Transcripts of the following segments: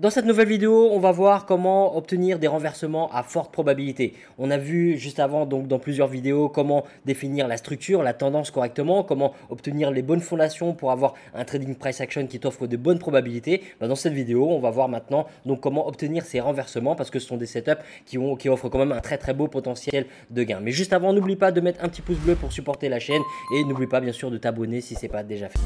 Dans cette nouvelle vidéo, on va voir comment obtenir des renversements à forte probabilité. On a vu juste avant, donc dans plusieurs vidéos, comment définir la structure, la tendance correctement, comment obtenir les bonnes fondations pour avoir un trading price action qui t'offre de bonnes probabilités. Dans cette vidéo, on va voir maintenant donc comment obtenir ces renversements parce que ce sont des setups qui offrent quand même un très beau potentiel de gain. Mais juste avant, n'oublie pas de mettre un petit pouce bleu pour supporter la chaîne et n'oublie pas bien sûr de t'abonner si ce n'est pas déjà fait.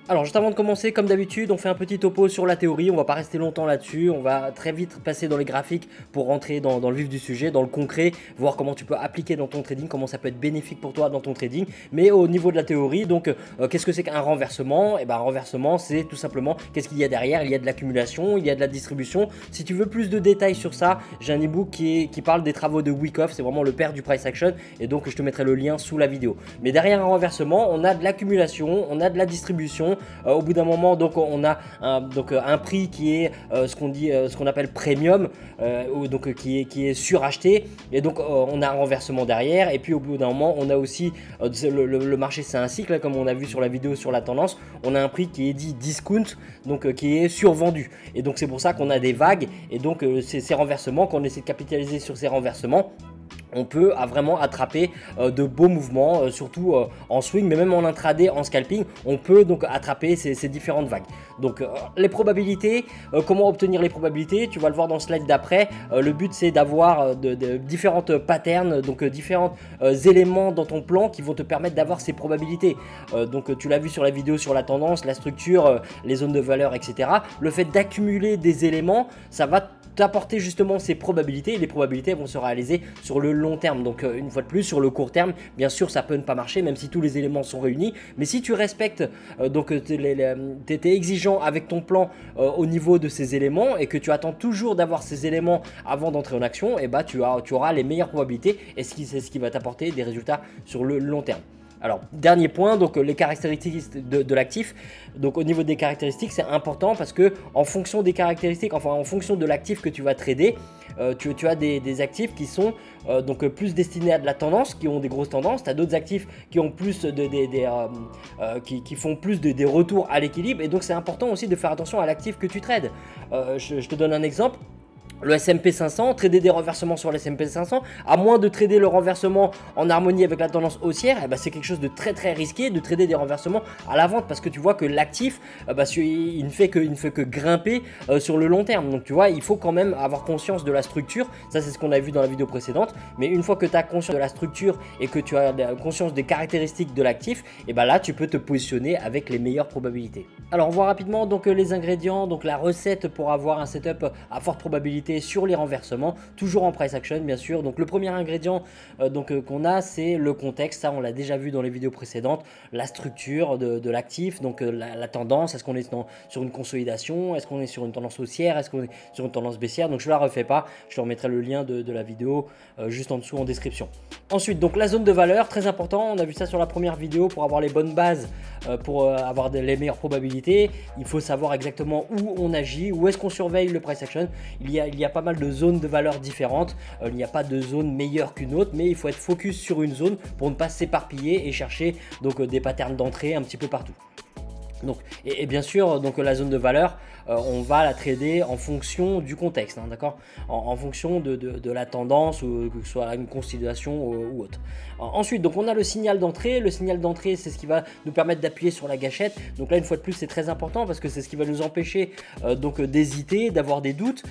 Alors juste avant de commencer, comme d'habitude, on fait un petit topo sur la théorie, on va pas rester longtemps là-dessus, on va très vite passer dans les graphiques pour rentrer dans le vif du sujet, dans le concret, voir comment tu peux appliquer dans ton trading, comment ça peut être bénéfique pour toi dans ton trading. Mais au niveau de la théorie, donc qu'est-ce que c'est qu'un renversement? Et ben un renversement, c'est tout simplement qu'est-ce qu'il y a derrière? Il y a de l'accumulation, il y a de la distribution. Si tu veux plus de détails sur ça, j'ai un ebook qui parle des travaux de Wyckoff, c'est vraiment le père du price action, et donc je te mettrai le lien sous la vidéo. Mais derrière un renversement, on a de l'accumulation, on a de la distribution. Au bout d'un moment, donc on a un prix qui est ce qu'on appelle premium, donc qui est suracheté, et donc on a un renversement derrière. Et puis au bout d'un moment, on a aussi le marché, c'est un cycle, comme on a vu sur la vidéo sur la tendance. On a un prix qui est dit discount, donc qui est survendu, et donc c'est pour ça qu'on a des vagues. Et donc ces renversements, quand on essaie de capitaliser sur ces renversements, on peut vraiment attraper de beaux mouvements, surtout en swing, mais même en intraday, en scalping, on peut donc attraper ces différentes vagues. Donc les probabilités, comment obtenir les probabilités, tu vas le voir dans le slide d'après. Le but c'est d'avoir de différentes patterns, donc différents éléments dans ton plan qui vont te permettre d'avoir ces probabilités. Donc tu l'as vu sur la vidéo sur la tendance, la structure, les zones de valeur, etc. Le fait d'accumuler des éléments, ça va t'apporter justement ces probabilités, et les probabilités vont se réaliser sur le long terme. Donc une fois de plus, sur le court terme, bien sûr ça peut ne pas marcher même si tous les éléments sont réunis, mais si tu respectes t'es exigeant avec ton plan au niveau de ces éléments et que tu attends toujours d'avoir ces éléments avant d'entrer en action, et bah tu auras les meilleures probabilités, et c'est ce qui va t'apporter des résultats sur le long terme. Alors, dernier point, donc les caractéristiques de l'actif. Donc au niveau des caractéristiques, c'est important parce que en fonction des caractéristiques, enfin en fonction de l'actif que tu vas trader, tu as des actifs qui sont donc plus destinés à de la tendance, qui ont des grosses tendances. Tu as d'autres actifs qui ont plus qui font plus des retours à l'équilibre, et donc c'est important aussi de faire attention à l'actif que tu trades. Je te donne un exemple. Le S&P 500, trader des renversements sur le S&P 500, à moins de trader le renversement en harmonie avec la tendance haussière, c'est quelque chose de très risqué de trader des renversements à la vente, parce que tu vois que l'actif, il ne fait que grimper sur le long terme. Donc tu vois, il faut quand même avoir conscience de la structure. Ça, c'est ce qu'on a vu dans la vidéo précédente. Mais une fois que tu as conscience de la structure et que tu as conscience des caractéristiques de l'actif, et là tu peux te positionner avec les meilleures probabilités. Alors on voit rapidement donc les ingrédients, donc la recette pour avoir un setup à forte probabilité sur les renversements, toujours en price action bien sûr. Donc le premier ingrédient qu'on a, c'est le contexte. Ça on l'a déjà vu dans les vidéos précédentes, la structure de l'actif, donc la tendance. Est-ce qu'on est sur une consolidation, est-ce qu'on est sur une tendance haussière, est-ce qu'on est sur une tendance baissière? Donc je la refais pas, je te remettrai le lien de la vidéo juste en dessous en description. Ensuite, donc la zone de valeur, très important, on a vu ça sur la première vidéo. Pour avoir les bonnes bases, pour avoir les meilleures probabilités, il faut savoir exactement où on agit, où est-ce qu'on surveille le price action. Il y a pas mal de zones de valeur différentes, il n'y a pas de zone meilleure qu'une autre, mais il faut être focus sur une zone pour ne pas s'éparpiller et chercher donc des patterns d'entrée un petit peu partout. Donc, et bien sûr, donc la zone de valeur, on va la trader en fonction du contexte, hein, d'accord, en fonction de la tendance, ou que ce soit une consolidation ou autre. Ensuite, donc on a le signal d'entrée. Le signal d'entrée, c'est ce qui va nous permettre d'appuyer sur la gâchette. Donc là, une fois de plus, c'est très important parce que c'est ce qui va nous empêcher d'hésiter, d'avoir des doutes.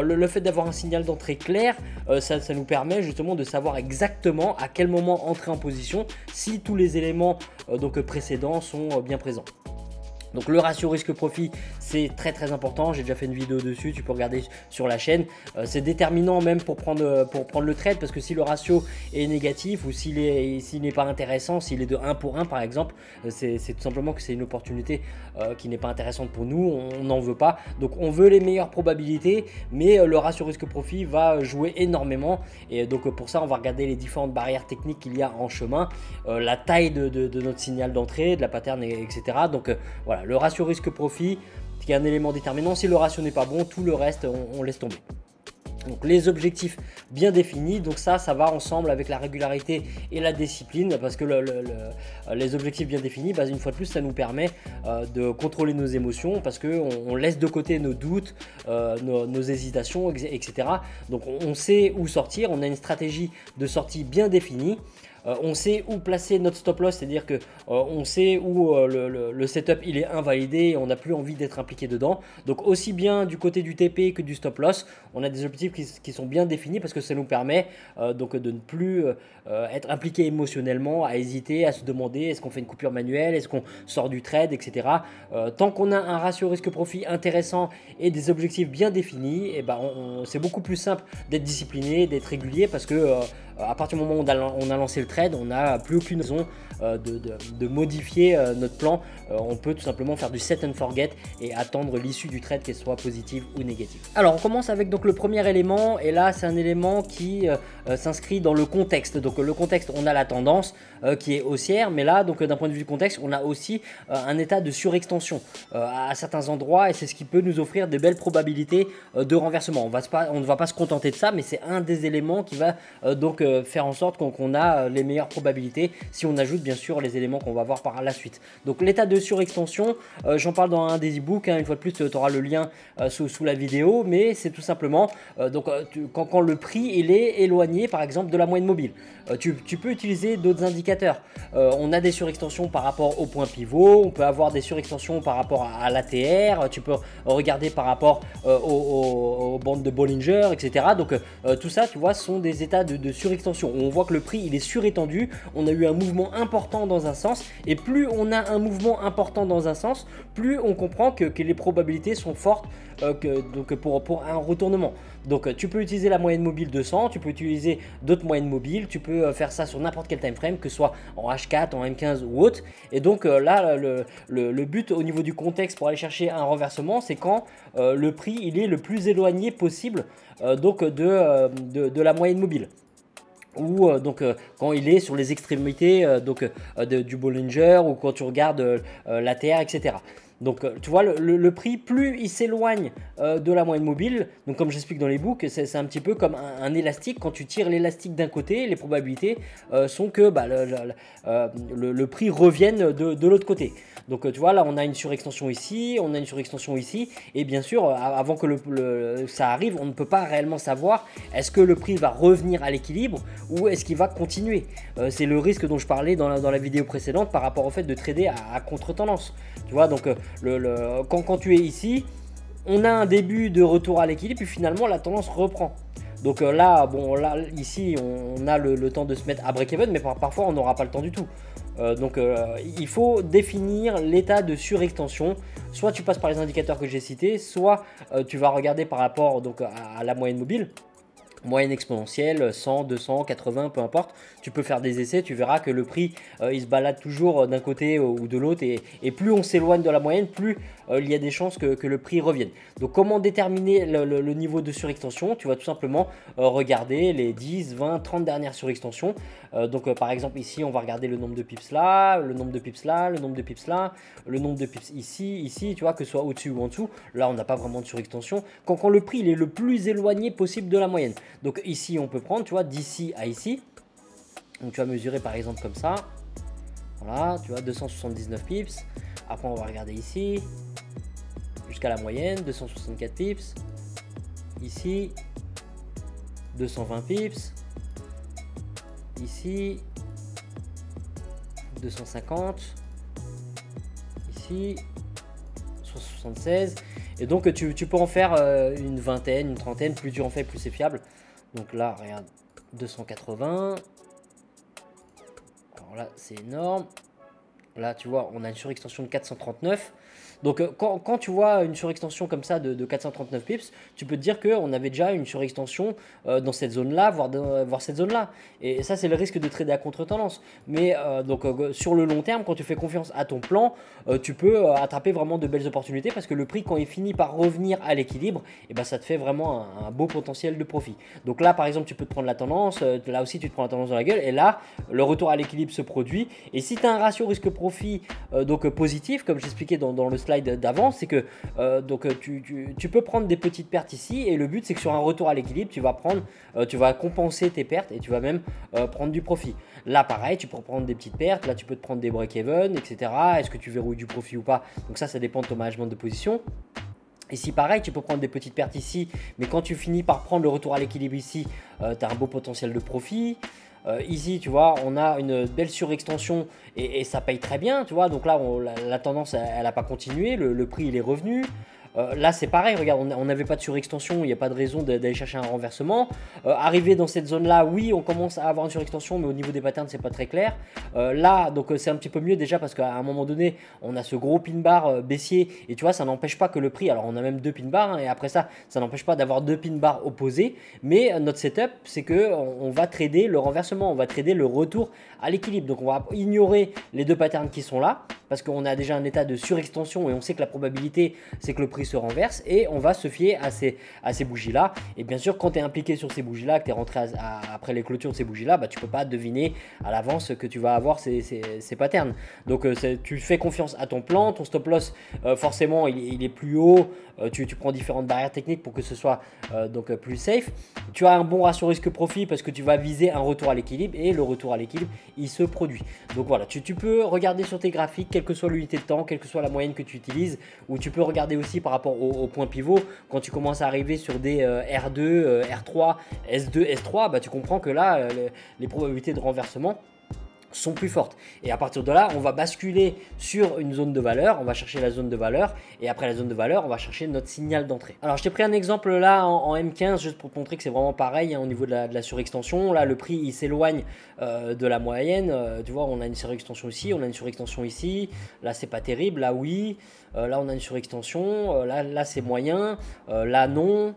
Le fait d'avoir un signal d'entrée clair, ça nous permet justement de savoir exactement à quel moment entrer en position si tous les éléments précédents sont bien présents. Donc le ratio risque-profit, c'est très important. J'ai déjà fait une vidéo dessus, tu peux regarder sur la chaîne. C'est déterminant même pour prendre le trade, parce que si le ratio est négatif ou s'il n'est pas intéressant, s'il est de 1 pour 1 par exemple, c'est tout simplement que c'est une opportunité qui n'est pas intéressante pour nous, on n'en veut pas. Donc on veut les meilleures probabilités, mais le ratio risque-profit va jouer énormément. Et donc pour ça, on va regarder les différentes barrières techniques qu'il y a en chemin, la taille de notre signal d'entrée, de la pattern, etc. Donc voilà. Le ratio risque-profit qui est un élément déterminant. Si le ratio n'est pas bon, tout le reste, on laisse tomber. Donc les objectifs bien définis, donc ça va ensemble avec la régularité et la discipline, parce que les objectifs bien définis, bah, une fois de plus, ça nous permet de contrôler nos émotions, parce qu'on laisse de côté nos doutes, nos hésitations, etc. Donc on sait où sortir, on a une stratégie de sortie bien définie. On sait où placer notre stop loss, c'est-à-dire que on sait où le setup il est invalidé et on n'a plus envie d'être impliqué dedans. Donc aussi bien du côté du TP que du stop loss, on a des objectifs qui sont bien définis, parce que ça nous permet donc de ne plus être impliqué émotionnellement, à hésiter, à se demander est-ce qu'on fait une coupure manuelle, est-ce qu'on sort du trade, etc. Tant qu'on a un ratio risque-profit intéressant et des objectifs bien définis, et ben c'est beaucoup plus simple d'être discipliné, d'être régulier, parce que à partir du moment où on a lancé le trade, on n'a plus aucune raison de modifier notre plan. On peut tout simplement faire du set and forget et attendre l'issue du trade, qu'elle soit positive ou négative. Alors on commence avec donc le premier élément, et là c'est un élément qui s'inscrit dans le contexte. Donc le contexte, on a la tendance qui est haussière, mais là donc d'un point de vue du contexte, on a aussi un état de surextension à certains endroits, et c'est ce qui peut nous offrir de belles probabilités de renversement. On ne va pas se contenter de ça, mais c'est un des éléments qui va donc faire en sorte qu'on a les meilleures probabilités, si on ajoute bien sûr les éléments qu'on va voir par la suite. Donc l'état de surextension, j'en parle dans un des e-books, une fois de plus tu auras le lien sous la vidéo, mais c'est tout simplement quand le prix il est éloigné par exemple de la moyenne mobile. Tu peux utiliser d'autres indicateurs. On a des surextensions par rapport au point pivot, on peut avoir des surextensions par rapport à l'ATR, tu peux regarder par rapport aux bandes de Bollinger, etc. Donc tout ça, tu vois, sont des états de surextension. On voit que le prix il est surétendu, on a eu un mouvement important dans un sens, et plus on a un mouvement important dans un sens, plus on comprend que les probabilités sont fortes pour un retournement. Donc tu peux utiliser la moyenne mobile 200, tu peux utiliser d'autres moyennes mobiles, tu peux faire ça sur n'importe quel time frame, que ce soit en H4, en M15 ou autre. Et donc là, le but au niveau du contexte pour aller chercher un renversement, c'est quand le prix il est le plus éloigné possible de la moyenne mobile. Ou quand il est sur les extrémités du Bollinger, ou quand tu regardes l'ATR, etc. Donc tu vois, le prix, plus il s'éloigne de la moyenne mobile, donc comme j'explique dans les books, c'est un petit peu comme un élastique. Quand tu tires l'élastique d'un côté, les probabilités sont que le prix revienne de l'autre côté. Donc tu vois, là on a une surextension ici, on a une surextension ici, et bien sûr avant que ça arrive, on ne peut pas réellement savoir est-ce que le prix va revenir à l'équilibre ou est-ce qu'il va continuer. C'est le risque dont je parlais dans la vidéo précédente par rapport au fait de trader à contre-tendance. Tu vois, donc quand tu es ici, on a un début de retour à l'équilibre, puis finalement la tendance reprend. Donc là ici on a le temps de se mettre à break-even, mais parfois on n'aura pas le temps du tout. Il faut définir l'état de surextension. Soit tu passes par les indicateurs que j'ai cités, soit tu vas regarder par rapport à la moyenne mobile. Moyenne exponentielle, 100, 200, 80, peu importe. Tu peux faire des essais, tu verras que le prix il se balade toujours d'un côté ou de l'autre, et plus on s'éloigne de la moyenne, plus il y a des chances que le prix revienne. Donc comment déterminer le niveau de surextension? Tu vas tout simplement regarder les 10, 20, 30 dernières surextensions. Par exemple ici on va regarder le nombre de pips là, le nombre de pips là, le nombre de pips là, le nombre de pips ici, tu vois, que ce soit au-dessus ou en dessous. Là on n'a pas vraiment de surextension. Quand le prix il est le plus éloigné possible de la moyenne. Donc ici on peut prendre, tu vois, d'ici à ici. Donc tu vas mesurer par exemple comme ça. Voilà, tu vois, 279 pips. Après on va regarder ici jusqu'à la moyenne, 264 pips. Ici 220 pips. Ici 250. Ici 176. Et donc tu peux en faire une vingtaine, une trentaine. Plus tu en fais, plus c'est fiable. Donc là, regarde, 280. Alors là, c'est énorme. Là, tu vois, on a une surextension de 439. Donc, quand tu vois une surextension comme ça de 439 pips, tu peux te dire qu'on avait déjà une surextension dans cette zone-là, voire cette zone-là. Et ça, c'est le risque de trader à contre-tendance. Mais sur le long terme, quand tu fais confiance à ton plan, tu peux attraper vraiment de belles opportunités, parce que le prix, quand il finit par revenir à l'équilibre, et ben, ça te fait vraiment un beau potentiel de profit. Donc là, par exemple, tu peux te prendre la tendance. Là aussi, tu te prends la tendance dans la gueule. Et là, le retour à l'équilibre se produit. Et si tu as un ratio risque-profit profit positif, comme j'expliquais dans le slide d'avant, c'est que tu peux prendre des petites pertes ici, et le but c'est que sur un retour à l'équilibre, tu vas compenser tes pertes et tu vas même prendre du profit. Là pareil, tu peux prendre des petites pertes, là tu peux te prendre des break-even, etc. Est-ce que tu verrouilles du profit ou pas? Donc ça dépend de ton management de position. Ici pareil, tu peux prendre des petites pertes ici, mais quand tu finis par prendre le retour à l'équilibre ici, tu as un beau potentiel de profit. Ici, tu vois, on a une belle surextension et ça paye très bien, tu vois. Donc là, la tendance, elle n'a pas continué, le prix, il est revenu. Là c'est pareil, regarde, on n'avait pas de surextension, il n'y a pas de raison d'aller chercher un renversement. Arrivé dans cette zone là, oui, on commence à avoir une surextension, mais au niveau des patterns c'est pas très clair. Là donc c'est un petit peu mieux déjà, parce qu'à un moment donné on a ce gros pin bar baissier, et tu vois, ça n'empêche pas que le prix, alors on a même deux pin bars, hein, et après ça n'empêche pas d'avoir deux pin bars opposés, mais notre setup c'est que on va trader le renversement, on va trader le retour à l'équilibre. Donc on va ignorer les deux patterns qui sont là, parce qu'on a déjà un état de surextension et on sait que la probabilité c'est que le prix se renverse, et on va se fier à ces bougies là. Et bien sûr, quand tu es impliqué sur ces bougies là, que tu es rentré après les clôtures de ces bougies là, bah, tu peux pas deviner à l'avance que tu vas avoir ces patterns. Donc tu fais confiance à ton plan, ton stop loss forcément il est plus haut, tu prends différentes barrières techniques pour que ce soit plus safe. Tu as un bon ratio risque profit parce que tu vas viser un retour à l'équilibre, et le retour à l'équilibre il se produit. Donc voilà, tu peux regarder sur tes graphiques, quelle que soit l'unité de temps, quelle que soit la moyenne que tu utilises, ou tu peux regarder aussi par rapport au point pivot. Quand tu commences à arriver sur des R2, R3, S2, S3, bah, tu comprends que là les probabilités de renversement sont plus fortes, et à partir de là on va basculer sur une zone de valeur, on va chercher la zone de valeur, et après la zone de valeur on va chercher notre signal d'entrée. Alors je t'ai pris un exemple là en M15 juste pour te montrer que c'est vraiment pareil, hein, au niveau de la surextension. Là le prix il s'éloigne de la moyenne, tu vois, on a une surextension ici, on a une surextension ici, là c'est pas terrible, là oui, là on a une surextension, là c'est moyen, là non.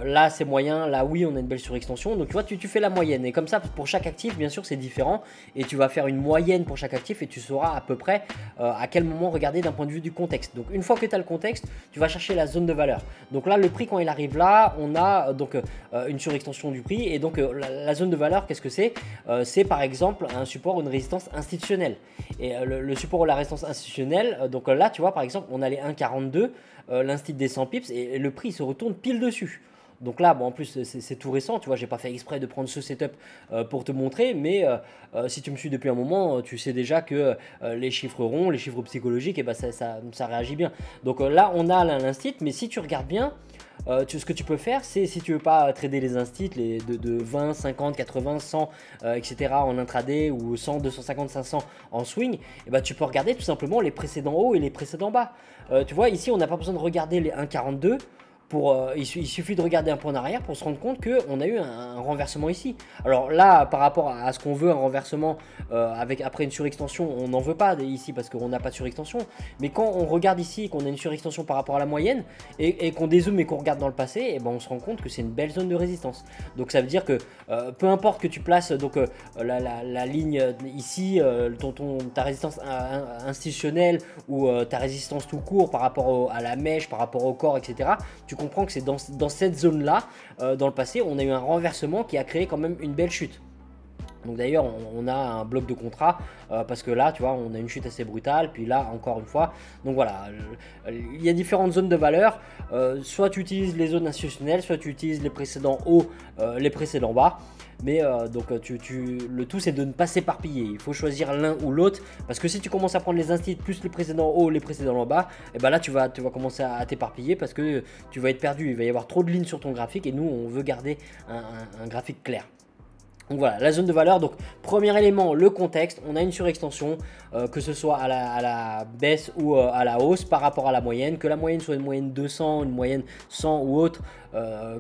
Là c'est moyen, là oui on a une belle surextension. Donc tu vois, tu fais la moyenne, et comme ça pour chaque actif bien sûr c'est différent, et tu vas faire une moyenne pour chaque actif, et tu sauras à peu près à quel moment regarder d'un point de vue du contexte. Donc une fois que tu as le contexte, tu vas chercher la zone de valeur. Donc là le prix quand il arrive là, on a une surextension du prix, et donc la zone de valeur, qu'est-ce que c'est? C'est par exemple un support ou une résistance institutionnelle. Et le support ou la résistance institutionnelle, donc là tu vois par exemple on a les 1,42, l'instit des 100 pips, et le prix il se retourne pile dessus. Donc là, bon, en plus c'est tout récent, tu vois, j'ai pas fait exprès de prendre ce setup pour te montrer, mais si tu me suis depuis un moment, tu sais déjà que les chiffres ronds, les chiffres psychologiques, et ben ça réagit bien. Donc là on a l'instit, mais si tu regardes bien, ce que tu peux faire, c'est, si tu veux pas trader les instits de 20, 50, 80, 100, etc. en intraday, ou 100, 250, 500 en swing, et ben tu peux regarder tout simplement les précédents hauts et les précédents bas. Tu vois, ici on n'a pas besoin de regarder les 1,42. Il suffit de regarder un peu en arrière pour se rendre compte qu'on a eu un renversement ici. Alors là, par rapport à ce qu'on veut, un renversement après une surextension, on n'en veut pas ici parce qu'on n'a pas de surextension. Mais quand on regarde ici, qu'on a une surextension par rapport à la moyenne, et qu'on dézoome et qu'on regarde dans le passé, et ben on se rend compte que c'est une belle zone de résistance. Donc ça veut dire que peu importe que tu places la ligne ici, ta résistance institutionnelle, ou ta résistance tout court par rapport à la mèche, par rapport au corps, etc. Tu comprends que c'est dans cette zone-là, dans le passé, on a eu un renversement qui a créé quand même une belle chute. Donc d'ailleurs on a un bloc de contrat parce que là tu vois on a une chute assez brutale, puis là encore une fois. Donc voilà, il y a différentes zones de valeur, soit tu utilises les zones institutionnelles, soit tu utilises les précédents hauts, les précédents bas. Mais le tout c'est de ne pas s'éparpiller, il faut choisir l'un ou l'autre, parce que si tu commences à prendre les instits plus les précédents hauts, les précédents bas, et ben là tu vas commencer à t'éparpiller, parce que tu vas être perdu, il va y avoir trop de lignes sur ton graphique, et nous on veut garder un graphique clair. Donc voilà, la zone de valeur. Donc premier élément, le contexte. On a une surextension, que ce soit à la baisse ou à la hausse par rapport à la moyenne. Que la moyenne soit une moyenne 200, une moyenne 100 ou autre,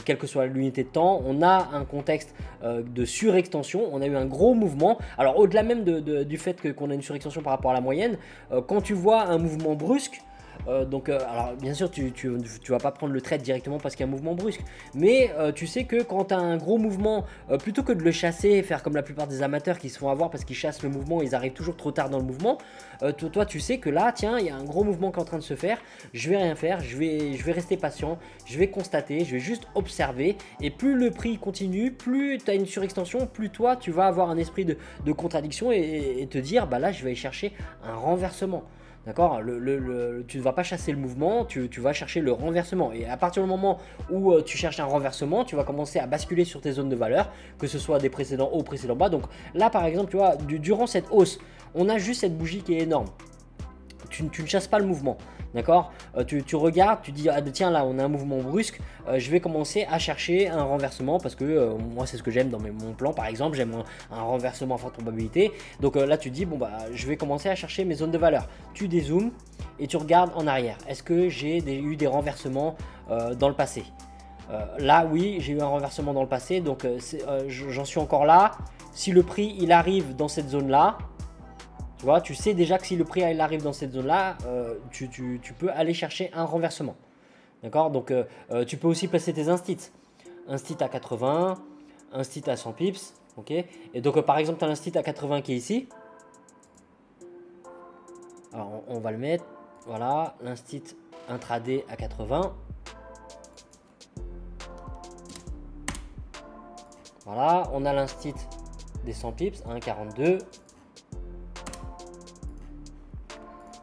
quelle que soit l'unité de temps. On a un contexte de surextension. On a eu un gros mouvement. Alors au-delà même du fait qu'on a une surextension par rapport à la moyenne, quand tu vois un mouvement brusque, Alors bien sûr, tu vas pas prendre le trade directement parce qu'il y a un mouvement brusque, mais tu sais que quand tu as un gros mouvement, plutôt que de le chasser, faire comme la plupart des amateurs qui se font avoir parce qu'ils chassent le mouvement, ils arrivent toujours trop tard dans le mouvement, toi tu sais que là, tiens, il y a un gros mouvement qui est en train de se faire, je vais rien faire, je vais rester patient, je vais constater, je vais juste observer, et plus le prix continue, plus tu as une surextension, plus toi tu vas avoir un esprit de contradiction et te dire, bah là je vais aller chercher un renversement. D'accord, tu ne vas pas chasser le mouvement, tu vas chercher le renversement. Et à partir du moment où tu cherches un renversement, tu vas commencer à basculer sur tes zones de valeur, que ce soit des précédents hauts, précédents bas. Donc là, par exemple, tu vois, durant cette hausse, on a juste cette bougie qui est énorme. Tu ne chasses pas le mouvement. D'accord, tu regardes, tu dis, ah, tiens, là, on a un mouvement brusque, je vais commencer à chercher un renversement parce que moi, c'est ce que j'aime dans mon plan, par exemple, j'aime un renversement à forte probabilité. Donc là, tu dis, bon, bah, je vais commencer à chercher mes zones de valeur. Tu dézoomes et tu regardes en arrière. Est-ce que j'ai eu des renversements dans le passé? Là, oui, j'ai eu un renversement dans le passé, donc j'en suis encore là. Si le prix, il arrive dans cette zone-là, tu vois, tu sais déjà que si le prix il arrive dans cette zone-là, tu peux aller chercher un renversement. D'accord, donc tu peux aussi placer tes instits. Instit à 80, instit à 100 pips. Ok, et donc par exemple, tu as l'instit à 80 qui est ici. Alors on va le mettre. Voilà, l'instit intraday à 80. Voilà, on a l'instit des 100 pips à 1,42.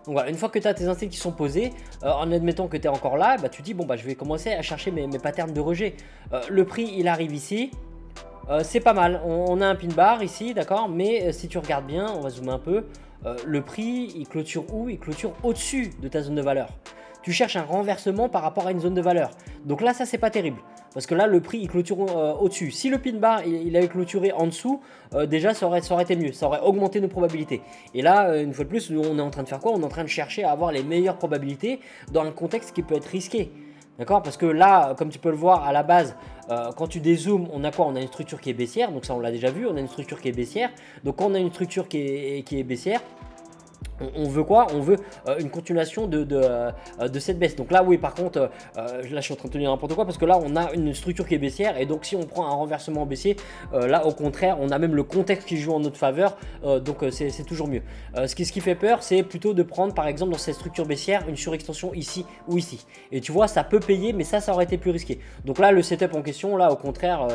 Donc voilà, une fois que tu as tes instits qui sont posés, en admettant que tu es encore là, bah, tu dis bon bah je vais commencer à chercher mes patterns de rejet. Le prix il arrive ici, c'est pas mal, on a un pin bar ici, d'accord, mais si tu regardes bien, on va zoomer un peu, le prix il clôture où? Il clôture au-dessus de ta zone de valeur. Tu cherches un renversement par rapport à une zone de valeur. Donc là, ça c'est pas terrible. Parce que là, le prix il clôture au-dessus. Si le pin bar il avait clôturé en dessous, déjà ça aurait été mieux. Ça aurait augmenté nos probabilités. Et là, une fois de plus, on est en train de faire quoi? On est en train de chercher à avoir les meilleures probabilités dans un contexte qui peut être risqué. D'accord? Parce que là, comme tu peux le voir à la base, quand tu dézoomes, on a quoi? On a une structure qui est baissière. Donc ça, on l'a déjà vu. On a une structure qui est baissière. Donc quand on a une structure qui est baissière, on veut quoi? On veut une continuation de cette baisse. Donc là, oui, par contre, là, je suis en train de tenir n'importe quoi parce que là, on a une structure qui est baissière. Et donc, si on prend un renversement baissier, là, au contraire, on a même le contexte qui joue en notre faveur. Donc, c'est toujours mieux. Ce qui fait peur, c'est plutôt de prendre, par exemple, dans cette structure baissière, une surextension ici ou ici. Et tu vois, ça peut payer, mais ça aurait été plus risqué. Donc là, le setup en question, là, au contraire,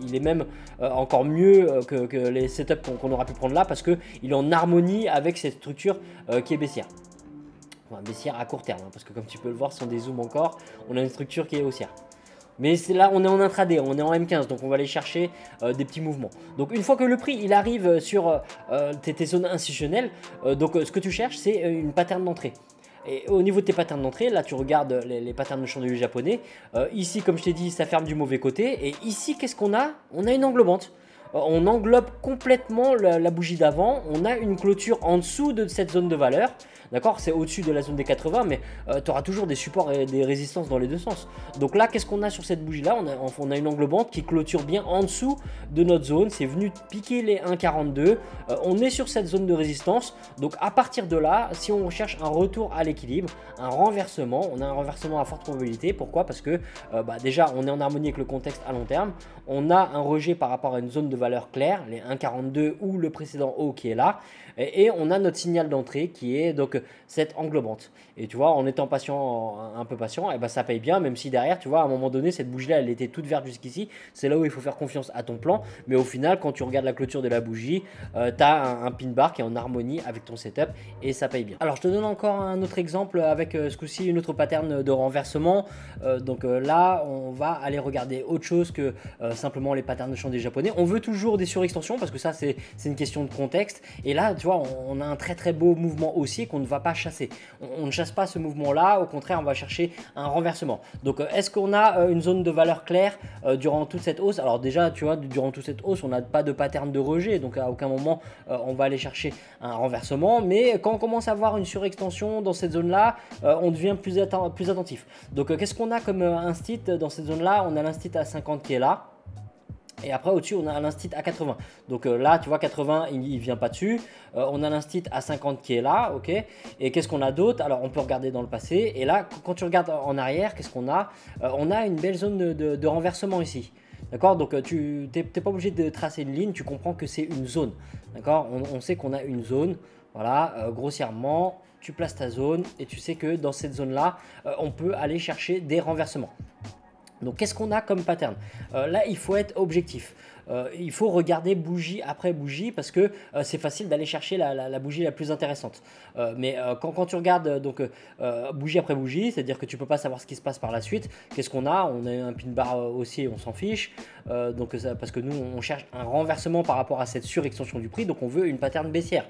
il est même encore mieux que les setups qu'on aura pu prendre là parce qu'il est en harmonie avec cette structure qui est baissière. Enfin, baissière à court terme, hein, parce que comme tu peux le voir, si on dézoome encore, on a une structure qui est haussière. Mais là, on est en intraday, on est en M15, donc on va aller chercher des petits mouvements. Donc une fois que le prix il arrive sur tes zones institutionnelles, donc ce que tu cherches, c'est une pattern d'entrée. Et au niveau de tes patterns d'entrée, là tu regardes les patterns de chandelier japonais. Ici, comme je t'ai dit, ça ferme du mauvais côté. Et ici, qu'est-ce qu'on a? On a une englobante. On englobe complètement la bougie d'avant. On a une clôture en dessous de cette zone de valeur. D'accord, c'est au-dessus de la zone des 80, mais tu auras toujours des supports et des résistances dans les deux sens. Donc là, qu'est-ce qu'on a sur cette bougie-là? On a une englobante qui clôture bien en dessous de notre zone. C'est venu piquer les 1,42. On est sur cette zone de résistance. Donc à partir de là, si on cherche un retour à l'équilibre, un renversement, on a un renversement à forte probabilité. Pourquoi? Parce que déjà, on est en harmonie avec le contexte à long terme. On a un rejet par rapport à une zone de valeur claire, les 1,42 ou le précédent haut qui est là. Et on a notre signal d'entrée qui est donc cette englobante. Et tu vois, en étant patient, un peu patient, et ben ça paye bien, même si derrière, tu vois, à un moment donné, cette bougie-là, elle était toute verte jusqu'ici. C'est là où il faut faire confiance à ton plan. Mais au final, quand tu regardes la clôture de la bougie, tu as un pin bar qui est en harmonie avec ton setup et ça paye bien. Alors, je te donne encore un autre exemple avec ce coup-ci, une autre pattern de renversement. Donc là, on va aller regarder autre chose que simplement les patterns de chandelier japonais. On veut toujours des surextensions parce que ça, c'est une question de contexte. Et là, tu vois, on a un très beau mouvement haussier qu'on ne va pas chasser. On ne chasse pas ce mouvement-là, au contraire, on va chercher un renversement. Donc, est-ce qu'on a une zone de valeur claire durant toute cette hausse? Alors déjà, tu vois, durant toute cette hausse, on n'a pas de pattern de rejet, donc à aucun moment, on va aller chercher un renversement. Mais quand on commence à avoir une surextension dans cette zone-là, on devient plus attentif. Donc, qu'est-ce qu'on a comme instit dans cette zone-là? On a l'instit à 50 qui est là. Et après au-dessus on a l'instit à 80. Donc là tu vois 80 il vient pas dessus. On a l'instit à 50 qui est là, ok. Et qu'est-ce qu'on a d'autre? Alors on peut regarder dans le passé. Et là quand tu regardes en arrière, qu'est-ce qu'on a? On a une belle zone de renversement ici. D'accord. Donc tu n'es pas obligé de tracer une ligne, tu comprends que c'est une zone. D'accord. On sait qu'on a une zone. Voilà, grossièrement, tu places ta zone et tu sais que dans cette zone-là, on peut aller chercher des renversements. Donc qu'est-ce qu'on a comme pattern? Là, il faut être objectif. Il faut regarder bougie après bougie parce que c'est facile d'aller chercher la bougie la plus intéressante. Mais quand tu regardes bougie après bougie, c'est-à-dire que tu ne peux pas savoir ce qui se passe par la suite. Qu'est-ce qu'on a? On a un pin bar haussier, on s'en fiche. Parce que nous, on cherche un renversement par rapport à cette surextension du prix. Donc on veut une pattern baissière.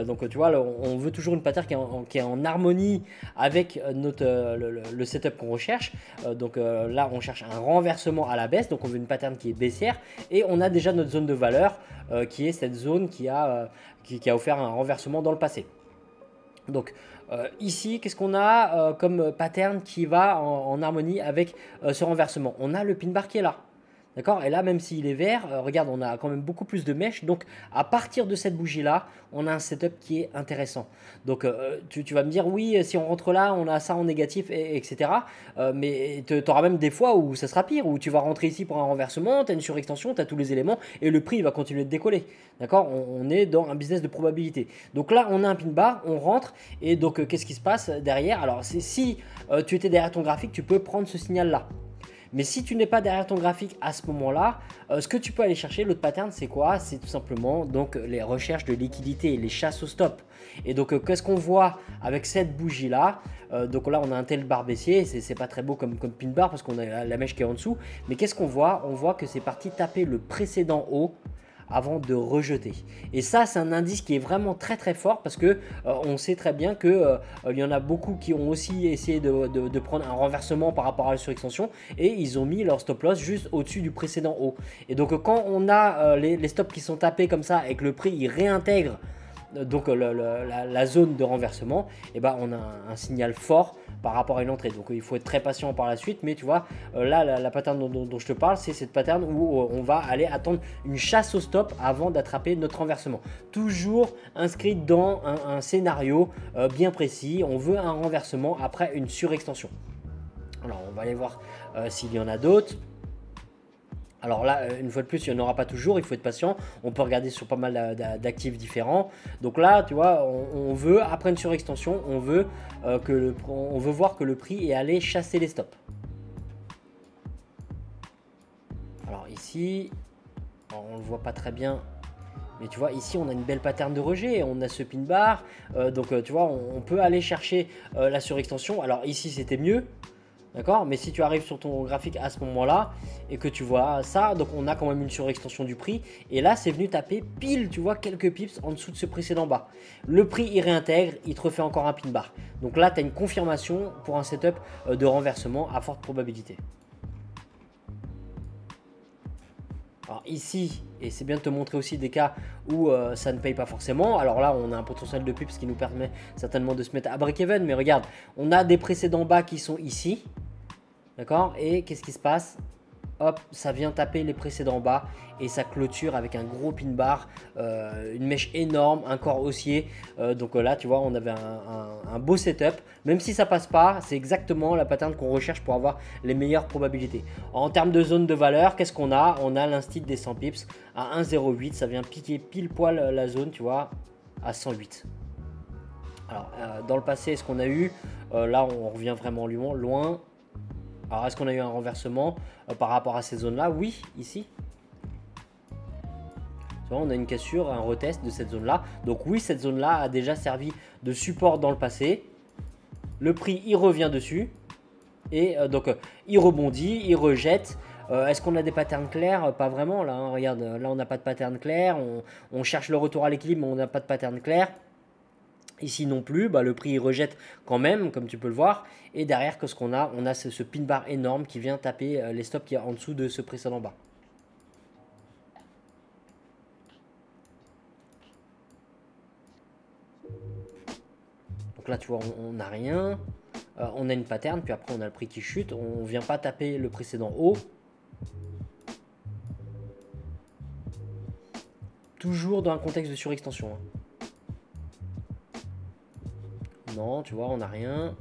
Donc tu vois, on veut toujours une pattern qui est en harmonie avec le setup qu'on recherche. Là, on cherche un renversement à la baisse. Donc on veut une pattern qui est baissière. Et on a déjà notre zone de valeur qui est cette zone qui a offert un renversement dans le passé. Donc ici, qu'est-ce qu'on a comme pattern qui va en harmonie avec ce renversement? On a le pin bar qui est là. D'accord. Et là, même s'il est vert, regarde, on a quand même beaucoup plus de mèches. Donc, à partir de cette bougie-là, on a un setup qui est intéressant. Donc, tu vas me dire, oui, si on rentre là, on a ça en négatif, etc. Mais tu auras même des fois où ça sera pire, où tu vas rentrer ici pour un renversement, tu as une surextension, tu as tous les éléments, et le prix va continuer de décoller. D'accord. On est dans un business de probabilité. Donc là, on a un pin bar, on rentre, et donc, qu'est-ce qui se passe derrière? Alors, si tu étais derrière ton graphique, tu peux prendre ce signal-là. Mais si tu n'es pas derrière ton graphique à ce moment-là, ce que tu peux aller chercher, l'autre pattern, c'est quoi? C'est tout simplement donc les recherches de liquidité, les chasses au stop. Et donc, qu'est-ce qu'on voit avec cette bougie-là? Donc là, on a un tel bar baissier, c'est pas très beau comme pin bar parce qu'on a la mèche qui est en dessous. Mais qu'est-ce qu'on voit? On voit que c'est parti taper le précédent haut avant de rejeter. Et ça, c'est un indice qui est vraiment très très fort parce que on sait très bien que il y en a beaucoup qui ont aussi essayé de prendre un renversement par rapport à la surextension et ils ont mis leur stop loss juste au-dessus du précédent haut. Et donc quand on a les stops qui sont tapés comme ça et que le prix il réintègre donc la zone de renversement, et ben on a un signal fort par rapport à une entrée. Donc il faut être très patient par la suite, mais tu vois là la pattern dont je te parle, c'est cette pattern où on va aller attendre une chasse au stop avant d'attraper notre renversement. Toujours inscrit dans un scénario bien précis. On veut un renversement après une surextension. Alors on va aller voir s'il y en a d'autres. Alors là, une fois de plus, il n'y en aura pas toujours, il faut être patient. On peut regarder sur pas mal d'actifs différents. Donc là, tu vois, on veut, après une surextension, on veut voir que le prix est allé chasser les stops. Alors ici, on ne le voit pas très bien. Mais tu vois, ici, on a une belle pattern de rejet. On a ce pin bar. Tu vois, on peut aller chercher la surextension. Alors ici, c'était mieux. D'accord. Mais si tu arrives sur ton graphique à ce moment-là et que tu vois ça, donc on a quand même une surextension du prix. Et là, c'est venu taper pile, tu vois, quelques pips en dessous de ce précédent bas. Le prix, il réintègre, il te refait encore un pin bar. Donc là, tu as une confirmation pour un setup de renversement à forte probabilité. Alors ici, et c'est bien de te montrer aussi des cas où ça ne paye pas forcément. Alors là, on a un potentiel de pips qui nous permet certainement de se mettre à break-even. Mais regarde, on a des précédents bas qui sont ici. D'accord. Et qu'est-ce qui se passe? Hop, ça vient taper les précédents bas et ça clôture avec un gros pin bar, une mèche énorme, un corps haussier. Donc là, tu vois, on avait un beau setup. Même si ça passe pas, c'est exactement la pattern qu'on recherche pour avoir les meilleures probabilités. En termes de zone de valeur, qu'est-ce qu'on a? On a l'instit des 100 pips à 1,08. Ça vient piquer pile poil la zone, tu vois, à 108. Alors, dans le passé, est-ce qu'on a eu là, on revient vraiment loin. Alors, est-ce qu'on a eu un renversement par rapport à ces zones-là? Oui, ici. Tu vois, on a une cassure, un retest de cette zone-là. Donc oui, cette zone-là a déjà servi de support dans le passé. Le prix, il revient dessus. Et il rebondit, il rejette. Est-ce qu'on a des patterns clairs? Pas vraiment, là. Hein. Regarde, là, on n'a pas de pattern clair. On cherche le retour à l'équilibre, mais on n'a pas de pattern clair. Ici non plus, le prix il rejette quand même, comme tu peux le voir. Et derrière, qu'est-ce qu'on a? On a ce pin bar énorme qui vient taper les stops qui est en dessous de ce précédent bas. Donc là, tu vois, on n'a rien. On a une pattern, puis après, on a le prix qui chute. On ne vient pas taper le précédent haut. toujours dans un contexte de surextension. Hein. Non, tu vois, on n'a rien.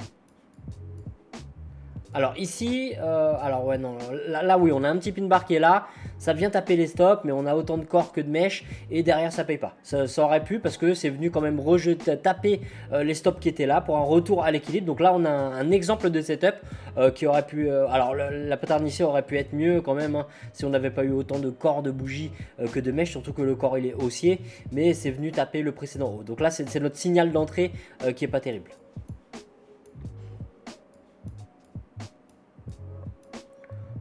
Alors ici, alors ouais non, là oui, on a un petit pin bar qui est là, ça vient taper les stops, mais on a autant de corps que de mèches, et derrière ça paye pas. Ça aurait pu, parce que c'est venu quand même taper les stops qui étaient là pour un retour à l'équilibre. Donc là on a un exemple de setup qui aurait pu, alors la pattern ici aurait pu être mieux quand même, hein, si on n'avait pas eu autant de corps de bougies que de mèches, surtout que le corps il est haussier, mais c'est venu taper le précédent haut. Donc là c'est notre signal d'entrée qui est pas terrible.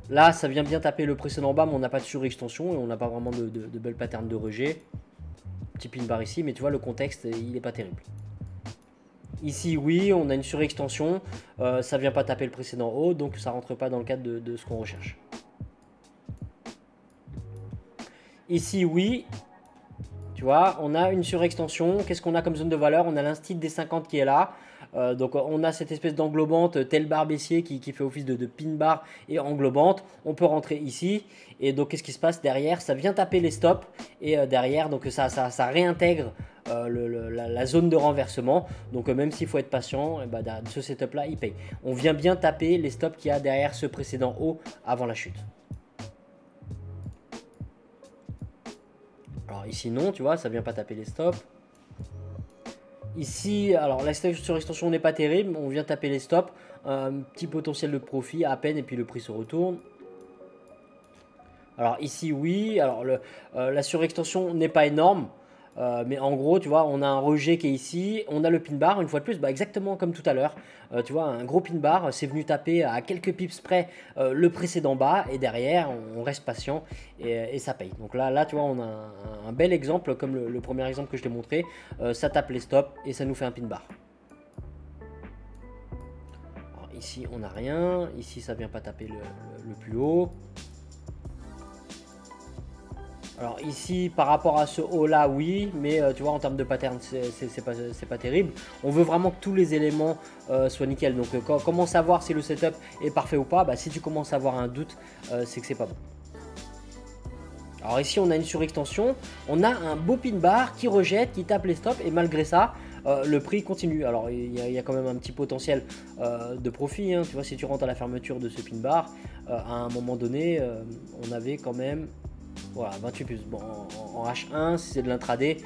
Là, ça vient bien taper le précédent bas, mais on n'a pas de surextension et on n'a pas vraiment de belles patterns de rejet. Petit pin bar ici, mais tu vois, le contexte, il n'est pas terrible. Ici, oui, on a une surextension. Ça vient pas taper le précédent haut, donc ça rentre pas dans le cadre de ce qu'on recherche. Ici, oui. Tu vois, on a une surextension. Qu'est-ce qu'on a comme zone de valeur? On a l'instit des 50 qui est là. Donc on a cette espèce d'englobante tel bar baissier qui fait office de pin bar et englobante. On peut rentrer ici et donc qu'est-ce qui se passe derrière? Ça vient taper les stops et derrière donc ça réintègre la zone de renversement. Donc même s'il faut être patient, bah, ce setup là il paye. On vient bien taper les stops qu'il y a derrière ce précédent haut avant la chute. Alors ici non, tu vois, ça vient pas taper les stops. Ici, alors la surextension n'est pas terrible, on vient taper les stops, un petit potentiel de profit à peine et puis le prix se retourne. Alors ici oui, alors la surextension n'est pas énorme, mais en gros tu vois on a un rejet qui est ici, on a le pin bar une fois de plus, bah, exactement comme tout à l'heure, tu vois un gros pin bar, c'est venu taper à quelques pips près le précédent bas et derrière on reste patient et ça paye. Donc là tu vois on a un bel exemple comme le premier exemple que je t'ai montré, ça tape les stops et ça nous fait un pin bar. Alors, ici on n'a rien, ici ça vient pas taper le plus haut. Alors ici par rapport à ce haut là oui, mais tu vois en termes de pattern c'est pas terrible. On veut vraiment que tous les éléments soient nickel. Donc comment savoir si le setup est parfait ou pas? Bah, si tu commences à avoir un doute, c'est que c'est pas bon. Alors ici on a une surextension, on a un beau pin bar qui rejette, qui tape les stops et malgré ça le prix continue. Alors il y a quand même un petit potentiel de profit, hein. Tu vois si tu rentres à la fermeture de ce pin bar, à un moment donné on avait quand même... Voilà, 28 plus. Bon, en H1, si c'est de l'intraday,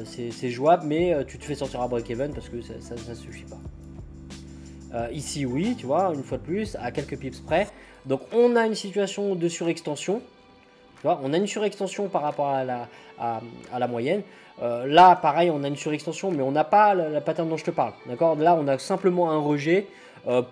c'est jouable, mais tu te fais sortir à break-even parce que ça ne suffit pas. Ici, oui, tu vois, une fois de plus, à quelques pips près. Donc, on a une situation de surextension. Tu vois, on a une surextension par rapport à la moyenne. Là, pareil, on a une surextension, mais on n'a pas la pattern dont je te parle. D'accord? Là, on a simplement un rejet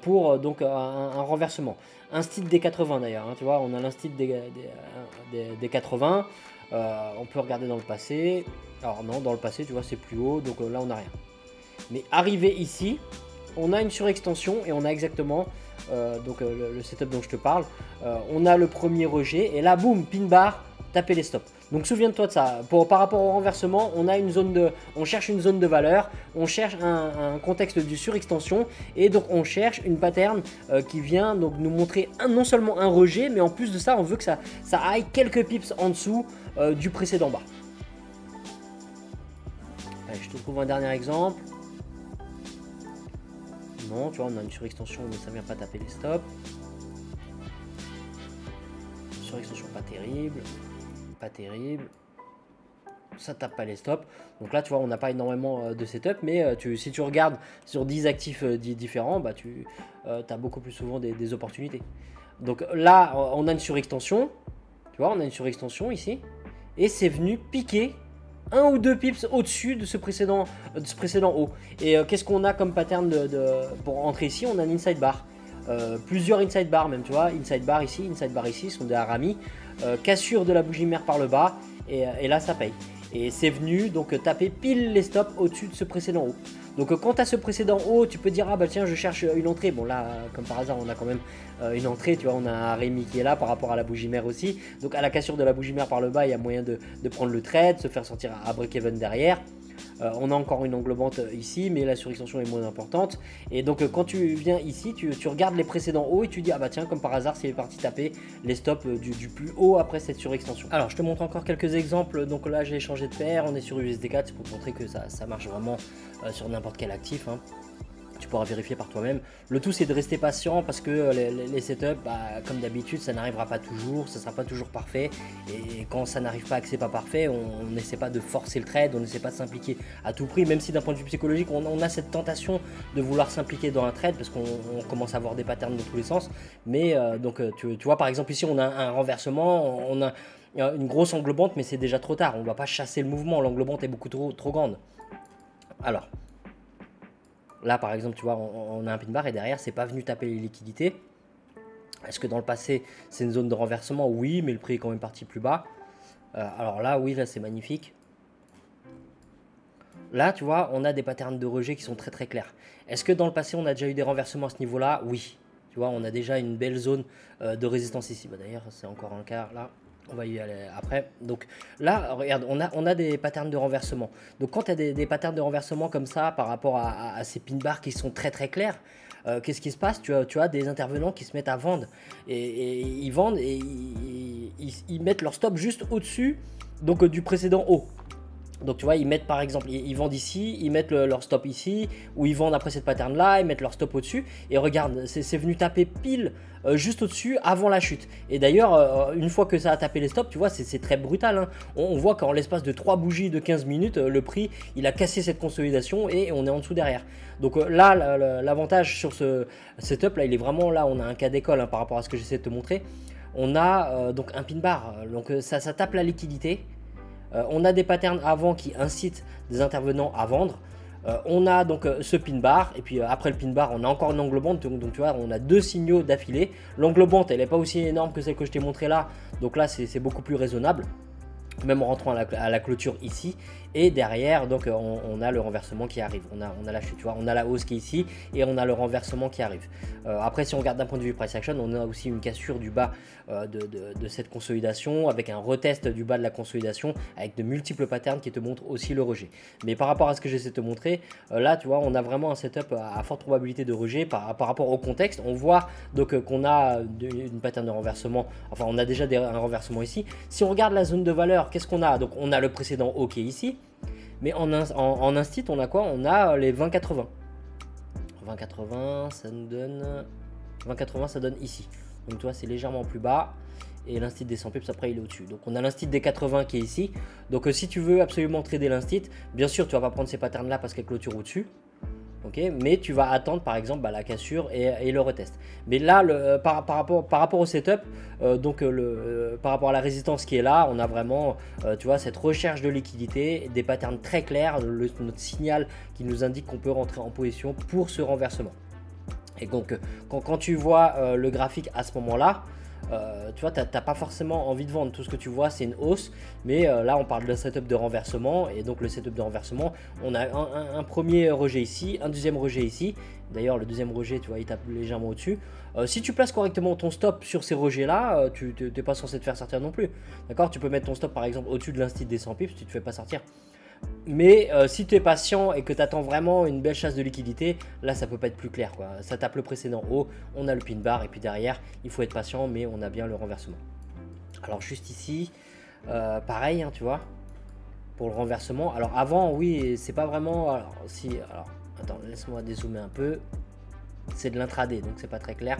pour donc un renversement. Instit des 80 d'ailleurs, hein, tu vois, on a l'instit des 80. On peut regarder dans le passé. Alors non, dans le passé, tu vois, c'est plus haut, donc là, on n'a rien. Mais arrivé ici, on a une surextension et on a exactement donc le setup dont je te parle. On a le premier rejet et là, boum, pin bar, taper les stops. Donc souviens-toi de ça. Par rapport au renversement, on cherche une zone de valeur, on cherche un contexte de surextension et donc on cherche une pattern qui vient donc nous montrer non seulement un rejet, mais en plus de ça, on veut que ça aille quelques pips en dessous du précédent bas. Allez, je te trouve un dernier exemple. Non, tu vois, on a une surextension, mais ça vient pas taper les stops. Surextension pas terrible. Pas terrible. Ça tape pas les stops. Donc là, tu vois, on n'a pas énormément de setup, mais si tu regardes sur 10 actifs différents, bah, tu as beaucoup plus souvent des opportunités. Donc là, on a une surextension. Tu vois, on a une surextension ici. Et c'est venu piquer un ou deux pips au-dessus de ce précédent haut. Et qu'est-ce qu'on a comme pattern pour entrer ici? On a un inside bar. Plusieurs inside bar même, tu vois, inside bar ici, ce sont des haramis, cassure de la bougie mère par le bas et là ça paye. Et c'est venu donc taper pile les stops au-dessus de ce précédent haut. Donc quand tu as ce précédent haut, tu peux dire ah bah tiens je cherche une entrée. Bon là comme par hasard on a quand même une entrée, tu vois, on a un Rémi qui est là par rapport à la bougie mère aussi. Donc à la cassure de la bougie mère par le bas, il y a moyen de prendre le trade, se faire sortir à break-even derrière. On a encore une englobante ici, mais la surextension est moins importante. Et donc quand tu viens ici, tu regardes les précédents hauts et tu dis ah bah tiens, comme par hasard c'est parti taper les stops du plus haut après cette surextension. Alors je te montre encore quelques exemples. Donc là j'ai changé de paire, on est sur USD4, c'est pour te montrer que ça marche vraiment sur n'importe quel actif, hein. Tu pourras vérifier par toi-même. Le tout c'est de rester patient parce que les setups, comme d'habitude, ça n'arrivera pas toujours, ça sera pas toujours parfait. Et quand ça n'arrive pas, que c'est pas parfait, on n'essaie pas de forcer le trade, on n'essaie pas de s'impliquer à tout prix, même si d'un point de vue psychologique, on a cette tentation de vouloir s'impliquer dans un trade parce qu'on commence à avoir des patterns dans tous les sens. Mais donc tu vois par exemple ici on a un renversement, on a une grosse englobante, mais c'est déjà trop tard. On ne doit pas chasser le mouvement, l'englobante est beaucoup trop grande. Alors. Là, par exemple, tu vois, on a un pin bar et derrière, c'est pas venu taper les liquidités. Est-ce que dans le passé, c'est une zone de renversement? Oui, mais le prix est quand même parti plus bas. Alors là, oui, là, c'est magnifique. Là, tu vois, on a des patterns de rejet qui sont très clairs. Est-ce que dans le passé, on a déjà eu des renversements à ce niveau-là? Oui. Tu vois, on a déjà une belle zone de résistance ici. D'ailleurs, c'est encore un quart là. On va y aller après. Donc là, regarde, on a des patterns de renversement. Donc quand tu as des patterns de renversement comme ça par rapport à ces pin bars qui sont très clairs, qu'est-ce qui se passe? Tu as des intervenants qui se mettent à vendre. Et ils vendent et ils mettent leur stop juste au-dessus donc du précédent haut. Donc tu vois, ils mettent par exemple, ils vendent ici, ils mettent leur stop ici, ou ils vendent après cette pattern là, ils mettent leur stop au-dessus, et regarde, c'est venu taper pile juste au-dessus avant la chute. Et d'ailleurs, une fois que ça a tapé les stops, tu vois, c'est très brutal, hein. On voit qu'en l'espace de 3 bougies de 15 minutes, le prix, il a cassé cette consolidation et on est en dessous derrière. Donc là, l'avantage sur ce setup, là, il est vraiment là, on a un cas d'école, hein, par rapport à ce que j'essaie de te montrer. On a donc un pin bar, donc ça tape la liquidité. On a des patterns avant qui incitent des intervenants à vendre. On a donc ce pin bar et puis après le pin bar on a encore une englobante, donc tu vois on a deux signaux d'affilée. L'englobante elle n'est pas aussi énorme que celle que je t'ai montré là, donc là c'est beaucoup plus raisonnable, même en rentrant à la clôture ici. Et derrière donc on a le renversement qui arrive, on a la chute, tu vois, on a la hausse qui est ici et on a le renversement qui arrive. Après si on regarde d'un point de vue price action, on a aussi une cassure du bas de cette consolidation avec un retest du bas de la consolidation avec de multiples patterns qui te montrent aussi le rejet. Mais par rapport à ce que j'essaie de te montrer, là tu vois on a vraiment un setup à forte probabilité de rejet par rapport au contexte. On voit donc qu'on a une pattern de renversement, enfin on a déjà un renversement ici. Si on regarde la zone de valeur, qu'est-ce qu'on a? Donc on a le précédent haut qui est ici. Mais en instit, on a quoi? On a les 20,80. 20,80, ça nous donne... 20,80, ça donne ici. Donc tu vois, c'est légèrement plus bas. Et l'instit des 100 pips, après, il est au-dessus. Donc on a l'instit des 80 qui est ici. Donc si tu veux absolument trader l'instit, bien sûr, tu vas pas prendre ces patterns-là parce qu'elle clôture au-dessus. Okay, mais tu vas attendre par exemple la cassure et le retest. Mais là, par rapport au setup, par rapport à la résistance qui est là, on a vraiment tu vois, cette recherche de liquidité, des patterns très clairs, notre signal qui nous indique qu'on peut rentrer en position pour ce renversement. Et donc quand tu vois le graphique à ce moment-là, tu vois, tu n'as pas forcément envie de vendre. Tout ce que tu vois, c'est une hausse. Mais là, on parle de setup de renversement. Et donc, le setup de renversement, on a un premier rejet ici, un deuxième rejet ici. D'ailleurs, le deuxième rejet, tu vois, il tape légèrement au-dessus. Si tu places correctement ton stop sur ces rejets-là, tu n'es pas censé te faire sortir non plus. D'accord? Tu peux mettre ton stop, par exemple, au-dessus de l'instit des 100 pips, tu ne te fais pas sortir. Mais si tu es patient et que tu attends vraiment une belle chasse de liquidité, là ça peut pas être plus clair, quoi. Ça tape le précédent haut, on a le pin bar et puis derrière il faut être patient, mais on a bien le renversement. Alors juste ici, pareil, hein, tu vois, pour le renversement. Alors avant, oui, c'est pas vraiment. Alors attends, laisse-moi dézoomer un peu. C'est de l'intraday, donc c'est pas très clair.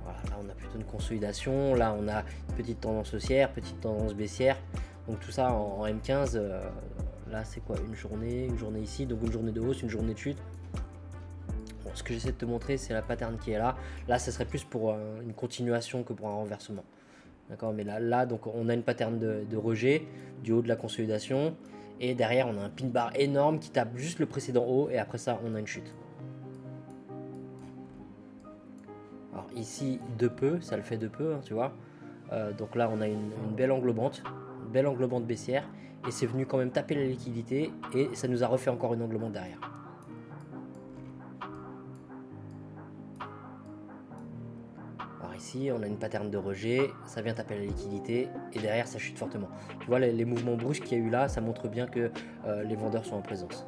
Voilà, là on a plutôt une consolidation. Là on a une petite tendance haussière, petite tendance baissière. Donc tout ça en M15, là c'est quoi? Une journée ici, donc une journée de hausse, une journée de chute. Bon, ce que j'essaie de te montrer, c'est la pattern qui est là. Là, ça serait plus pour une continuation que pour un renversement. D'accord? Mais là, donc on a une pattern de rejet du haut de la consolidation. Et derrière, on a un pin bar énorme qui tape juste le précédent haut. Et après ça, on a une chute. Alors ici, de peu, ça le fait de peu, hein, tu vois. Donc là, on a une belle englobante. Belle englobante baissière et c'est venu quand même taper la liquidité et ça nous a refait encore une englobante derrière. Alors ici, on a une pattern de rejet, ça vient taper la liquidité et derrière ça chute fortement. Tu vois les mouvements brusques qu'il y a eu là, ça montre bien que les vendeurs sont en présence.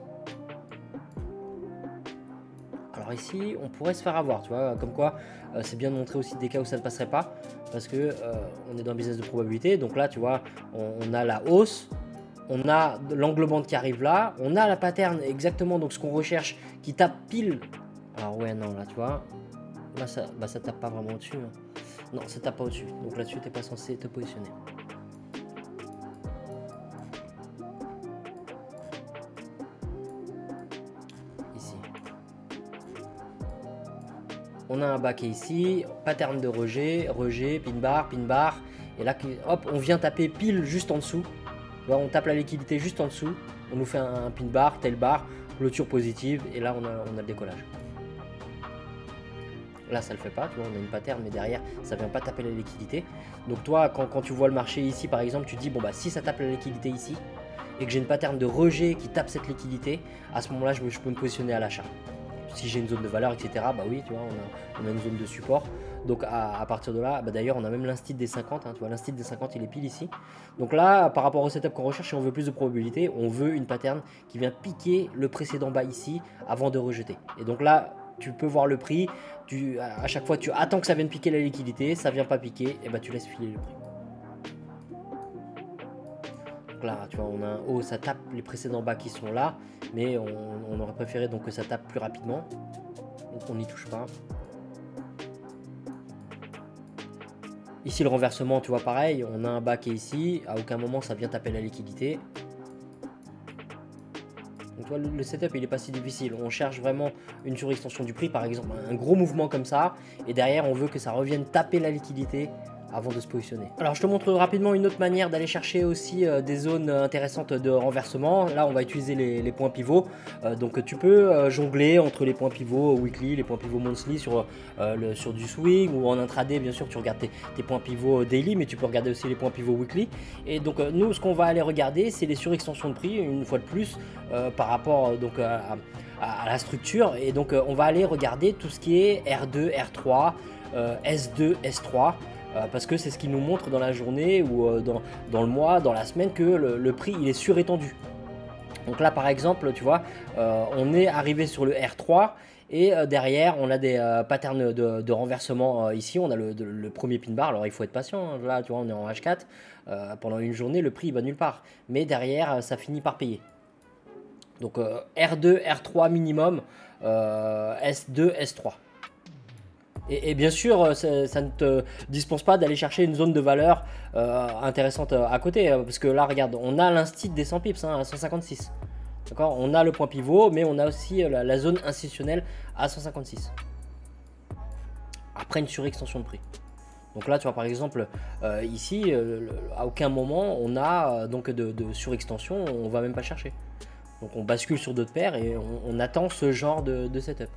Alors ici, on pourrait se faire avoir, tu vois, comme quoi c'est bien de montrer aussi des cas où ça ne passerait pas, parce que on est dans un business de probabilité. Donc là, tu vois, on a la hausse, on a l'englobante qui arrive là, on a la pattern exactement, donc ce qu'on recherche, qui tape pile. Alors ouais, non, là, tu vois, là, ça tape pas vraiment au-dessus. Hein. Non, ça tape pas au-dessus, donc là-dessus, t'es pas censé te positionner. On a un bas qui est ici, pattern de rejet, rejet, pin bar, et là, hop, on vient taper pile juste en dessous. On tape la liquidité juste en dessous, on nous fait un pin bar, tel bar, clôture positive, et là on a le décollage. Là ça le fait pas, tu vois, on a une pattern, mais derrière ça vient pas taper la liquidité. Donc toi, quand tu vois le marché ici par exemple, tu te dis bon bah si ça tape la liquidité ici, et que j'ai une pattern de rejet qui tape cette liquidité, à ce moment-là je peux me positionner à l'achat. Si j'ai une zone de valeur, etc., bah oui, tu vois, on a une zone de support. Donc à partir de là, bah d'ailleurs, on a même l'instit des 50. Hein, tu vois, l'instit des 50, il est pile ici. Donc là, par rapport au setup qu'on recherche, si on veut plus de probabilité, on veut une pattern qui vient piquer le précédent bas ici avant de rejeter. Et donc là, tu peux voir le prix. À chaque fois, tu attends que ça vienne piquer la liquidité. Ça vient pas piquer, et bah tu laisses filer le prix. Donc là, tu vois, on a un haut, ça tape les précédents bas qui sont là, mais on aurait préféré donc que ça tape plus rapidement. Donc on n'y touche pas. Ici le renversement, tu vois, pareil, on a un bas qui est ici, à aucun moment ça vient taper la liquidité. Donc tu vois, le setup il est pas si difficile. On cherche vraiment une surextension du prix, par exemple un gros mouvement comme ça, et derrière on veut que ça revienne taper la liquidité avant de se positionner. Alors je te montre rapidement une autre manière d'aller chercher aussi des zones intéressantes de renversement. Là on va utiliser les points pivots. Donc tu peux jongler entre les points pivots weekly, les points pivots monthly sur du swing, ou en intraday bien sûr tu regardes tes points pivots daily, mais tu peux regarder aussi les points pivots weekly. Et donc nous ce qu'on va aller regarder c'est les surextensions de prix une fois de plus par rapport donc à la structure. Et donc on va aller regarder tout ce qui est R2, R3, S2, S3. Parce que c'est ce qui nous montre dans la journée ou dans le mois, dans la semaine, que le prix il est surétendu. Donc là par exemple, tu vois, on est arrivé sur le R3 et derrière on a des patterns de renversement ici. On a le premier pin bar, alors il faut être patient, hein. Là tu vois on est en H4, pendant une journée le prix il va nulle part. Mais derrière ça finit par payer. Donc R2, R3 minimum, S2, S3. Et bien sûr, ça ne te dispense pas d'aller chercher une zone de valeur intéressante à côté. Parce que là, regarde, on a l'instit des 100 pips à 156. D'accord. On a le point pivot, mais on a aussi la zone institutionnelle à 156. Après une surextension de prix. Donc là, tu vois, par exemple, ici, à aucun moment, on a donc de surextension. On ne va même pas chercher. Donc on bascule sur d'autres paires et on attend ce genre de setup.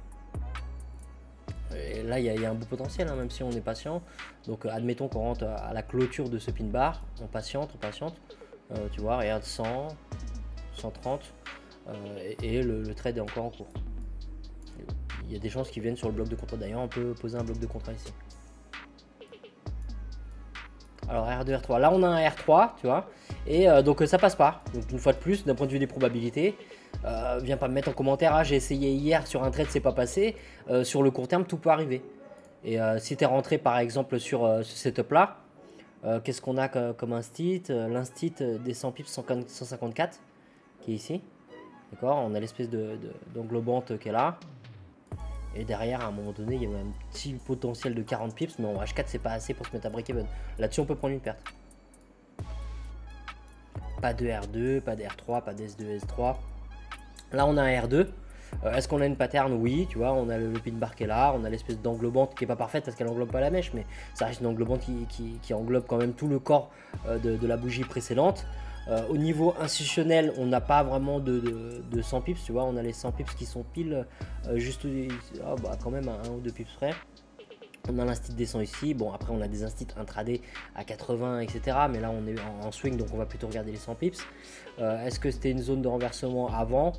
Et là, il y a un beau potentiel, hein, même si on est patient. Donc, admettons qu'on rentre à la clôture de ce pin bar. On patiente. Tu vois, regarde 100, 130. Et le trade est encore en cours. Il y a des chances qu'ils viennent sur le bloc de contrat. D'ailleurs, on peut poser un bloc de contrat ici. Alors, R2, R3. Là, on a un R3, tu vois. Et donc, ça passe pas. Donc, une fois de plus, d'un point de vue des probabilités, viens pas me mettre en commentaire, ah, j'ai essayé hier sur un trade, c'est pas passé. Sur le court terme, tout peut arriver. Et si tu es rentré par exemple sur ce setup là, qu'est-ce qu'on a comme instit? L'instit des 100 pips 154 qui est ici. D'accord, on a l'espèce d'englobante qui est là. Et derrière, à un moment donné, il y a un petit potentiel de 40 pips, mais en H4, c'est pas assez pour se mettre à break-even. Là-dessus, on peut prendre une perte. Pas de R2, pas de R3, pas de S2, S3. Là, on a un R2. Est-ce qu'on a une pattern? Oui, tu vois, on a le pin bar qui est là, on a l'espèce d'englobante qui n'est pas parfaite parce qu'elle englobe pas la mèche, mais ça reste une englobante qui englobe quand même tout le corps de la bougie précédente. Au niveau institutionnel, on n'a pas vraiment de 100 pips, tu vois, on a les 100 pips qui sont pile juste quand même à 1 ou 2 pips près. On a l'instit descend ici, bon après on a des instits intraday à 80 etc, mais là on est en swing donc on va plutôt regarder les 100 pips. Est-ce que c'était une zone de renversement avant?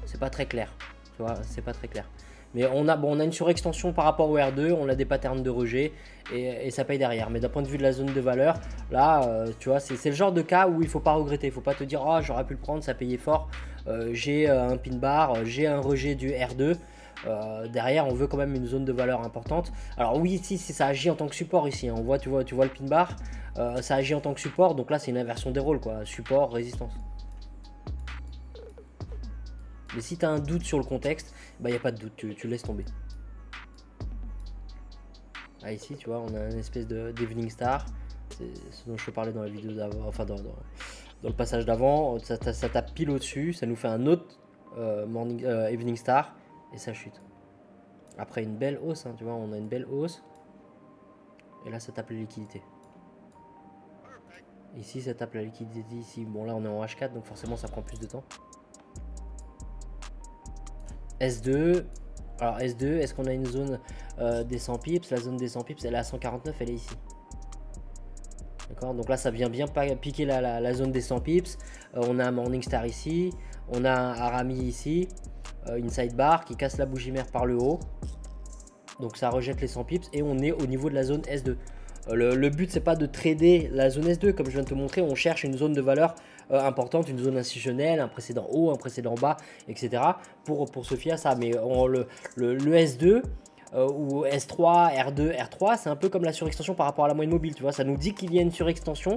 C'est pas très clair, tu vois, c'est pas très clair. Mais on a une surextension par rapport au R2, on a des patterns de rejet et ça paye derrière. Mais d'un point de vue de la zone de valeur, là, tu vois, c'est le genre de cas où il ne faut pas regretter. Il ne faut pas te dire, oh, j'aurais pu le prendre, ça payait fort. J'ai un pin bar, j'ai un rejet du R2. Derrière, on veut quand même une zone de valeur importante. Alors oui, ici, ça agit en tant que support ici. Hein. Tu vois le pin bar, ça agit en tant que support. Donc là, c'est une inversion des rôles, quoi. Support, résistance. Mais si tu as un doute sur le contexte, bah, il n'y a pas de doute, tu laisses tomber. Ah, ici, tu vois, on a une espèce d'Evening Star. C'est ce dont je te parlais dans la vidéo d'avant, enfin dans le passage d'avant. Ça tape pile au-dessus, ça nous fait un autre Evening Star et ça chute. Après une belle hausse, hein, tu vois, on a une belle hausse. Et là, ça tape la liquidité. Ici, ça tape la liquidité. Ici, bon, là, on est en H4, donc forcément, ça prend plus de temps. S2. Alors, S2, est-ce qu'on a une zone des 100 pips? La zone des 100 pips, elle est à 149, elle est ici. D'accord, donc là, ça vient bien piquer la zone des 100 pips. On a un Morningstar ici. On a un Arami ici. Une sidebar qui casse la bougie mère par le haut. Donc, ça rejette les 100 pips et on est au niveau de la zone S2. Le but, c'est pas de trader la zone S2, comme je viens de te montrer. On cherche une zone de valeur importante, une zone institutionnelle, un précédent haut, un précédent bas, etc. pour se fier à ça. Mais le S2 ou S3, R2, R3, c'est un peu comme la surextension par rapport à la moyenne mobile. Tu vois, ça nous dit qu'il y a une surextension.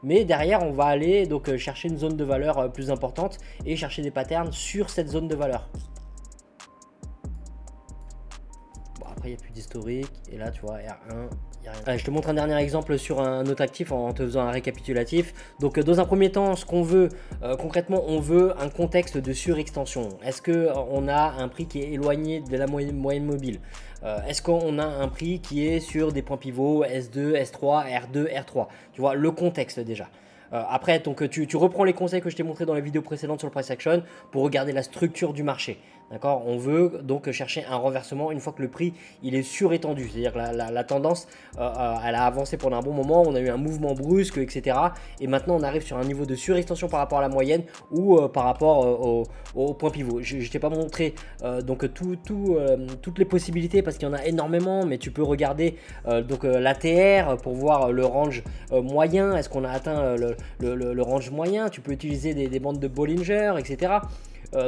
Mais derrière, on va aller donc chercher une zone de valeur plus importante et chercher des patterns sur cette zone de valeur. Bon, après, il n'y a plus d'historique. Et là, tu vois, R1. Allez, je te montre un dernier exemple sur un autre actif en te faisant un récapitulatif. Donc dans un premier temps, ce qu'on veut concrètement, on veut un contexte de surextension. Est-ce qu'on a un prix qui est éloigné de la moyenne mobile? Est-ce qu'on a un prix qui est sur des points pivots S2, S3, R2, R3? Tu vois le contexte déjà. Après, donc, tu reprends les conseils que je t'ai montrés dans la vidéo précédente sur le price action pour regarder la structure du marché. D'accord, on veut donc chercher un renversement une fois que le prix il est surétendu. C'est-à-dire que la tendance elle a avancé pendant un bon moment, on a eu un mouvement brusque, etc. Et maintenant on arrive sur un niveau de surextension par rapport à la moyenne ou par rapport au point pivot. Je ne t'ai pas montré donc toutes les possibilités parce qu'il y en a énormément, mais tu peux regarder l'ATR pour voir le range moyen. Est-ce qu'on a atteint le range moyen? Tu peux utiliser des bandes de Bollinger, etc.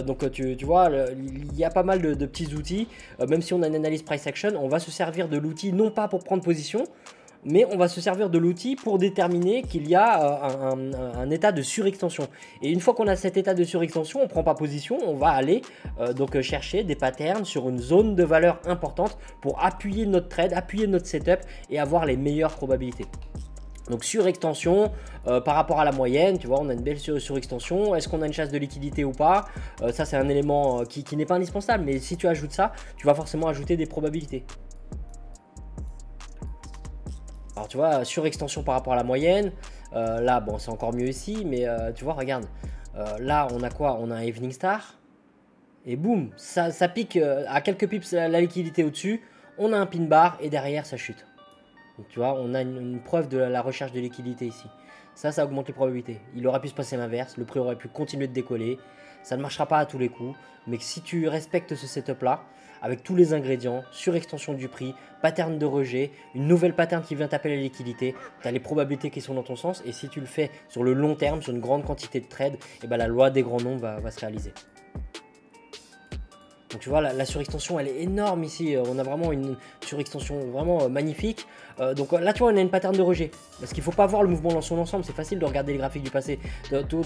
Donc tu vois, il y a pas mal de petits outils. Même si on a une analyse price action, on va se servir de l'outil non pas pour prendre position, mais on va se servir de l'outil pour déterminer qu'il y a un état de surextension. Et une fois qu'on a cet état de surextension, on ne prend pas position, on va aller donc chercher des patterns sur une zone de valeur importante pour appuyer notre trade, appuyer notre setup et avoir les meilleures probabilités. Donc surextension par rapport à la moyenne, tu vois, on a une belle surextension. Est-ce qu'on a une chasse de liquidité ou pas? Ça, c'est un élément qui n'est pas indispensable, mais si tu ajoutes ça, tu vas forcément ajouter des probabilités. Alors, tu vois, surextension par rapport à la moyenne. Là, bon, c'est encore mieux ici, mais tu vois, regarde. Là, on a quoi? On a un Evening Star. Et boum, ça pique à quelques pips la liquidité au-dessus. On a un pin bar et derrière, ça chute. Donc, tu vois, on a une preuve de la recherche de liquidité ici. Ça augmente les probabilités. Il aurait pu se passer l'inverse, le prix aurait pu continuer de décoller. Ça ne marchera pas à tous les coups, mais si tu respectes ce setup-là, avec tous les ingrédients, surextension du prix, pattern de rejet, une nouvelle pattern qui vient taper la liquidité, tu as les probabilités qui sont dans ton sens. Et si tu le fais sur le long terme, sur une grande quantité de trades, et ben la loi des grands nombres va se réaliser. Donc tu vois, la surextension, elle est énorme ici. On a vraiment une surextension vraiment magnifique. Donc là, tu vois, on a une pattern de rejet. Parce qu'il ne faut pas voir le mouvement dans son ensemble. C'est facile de regarder les graphiques du passé.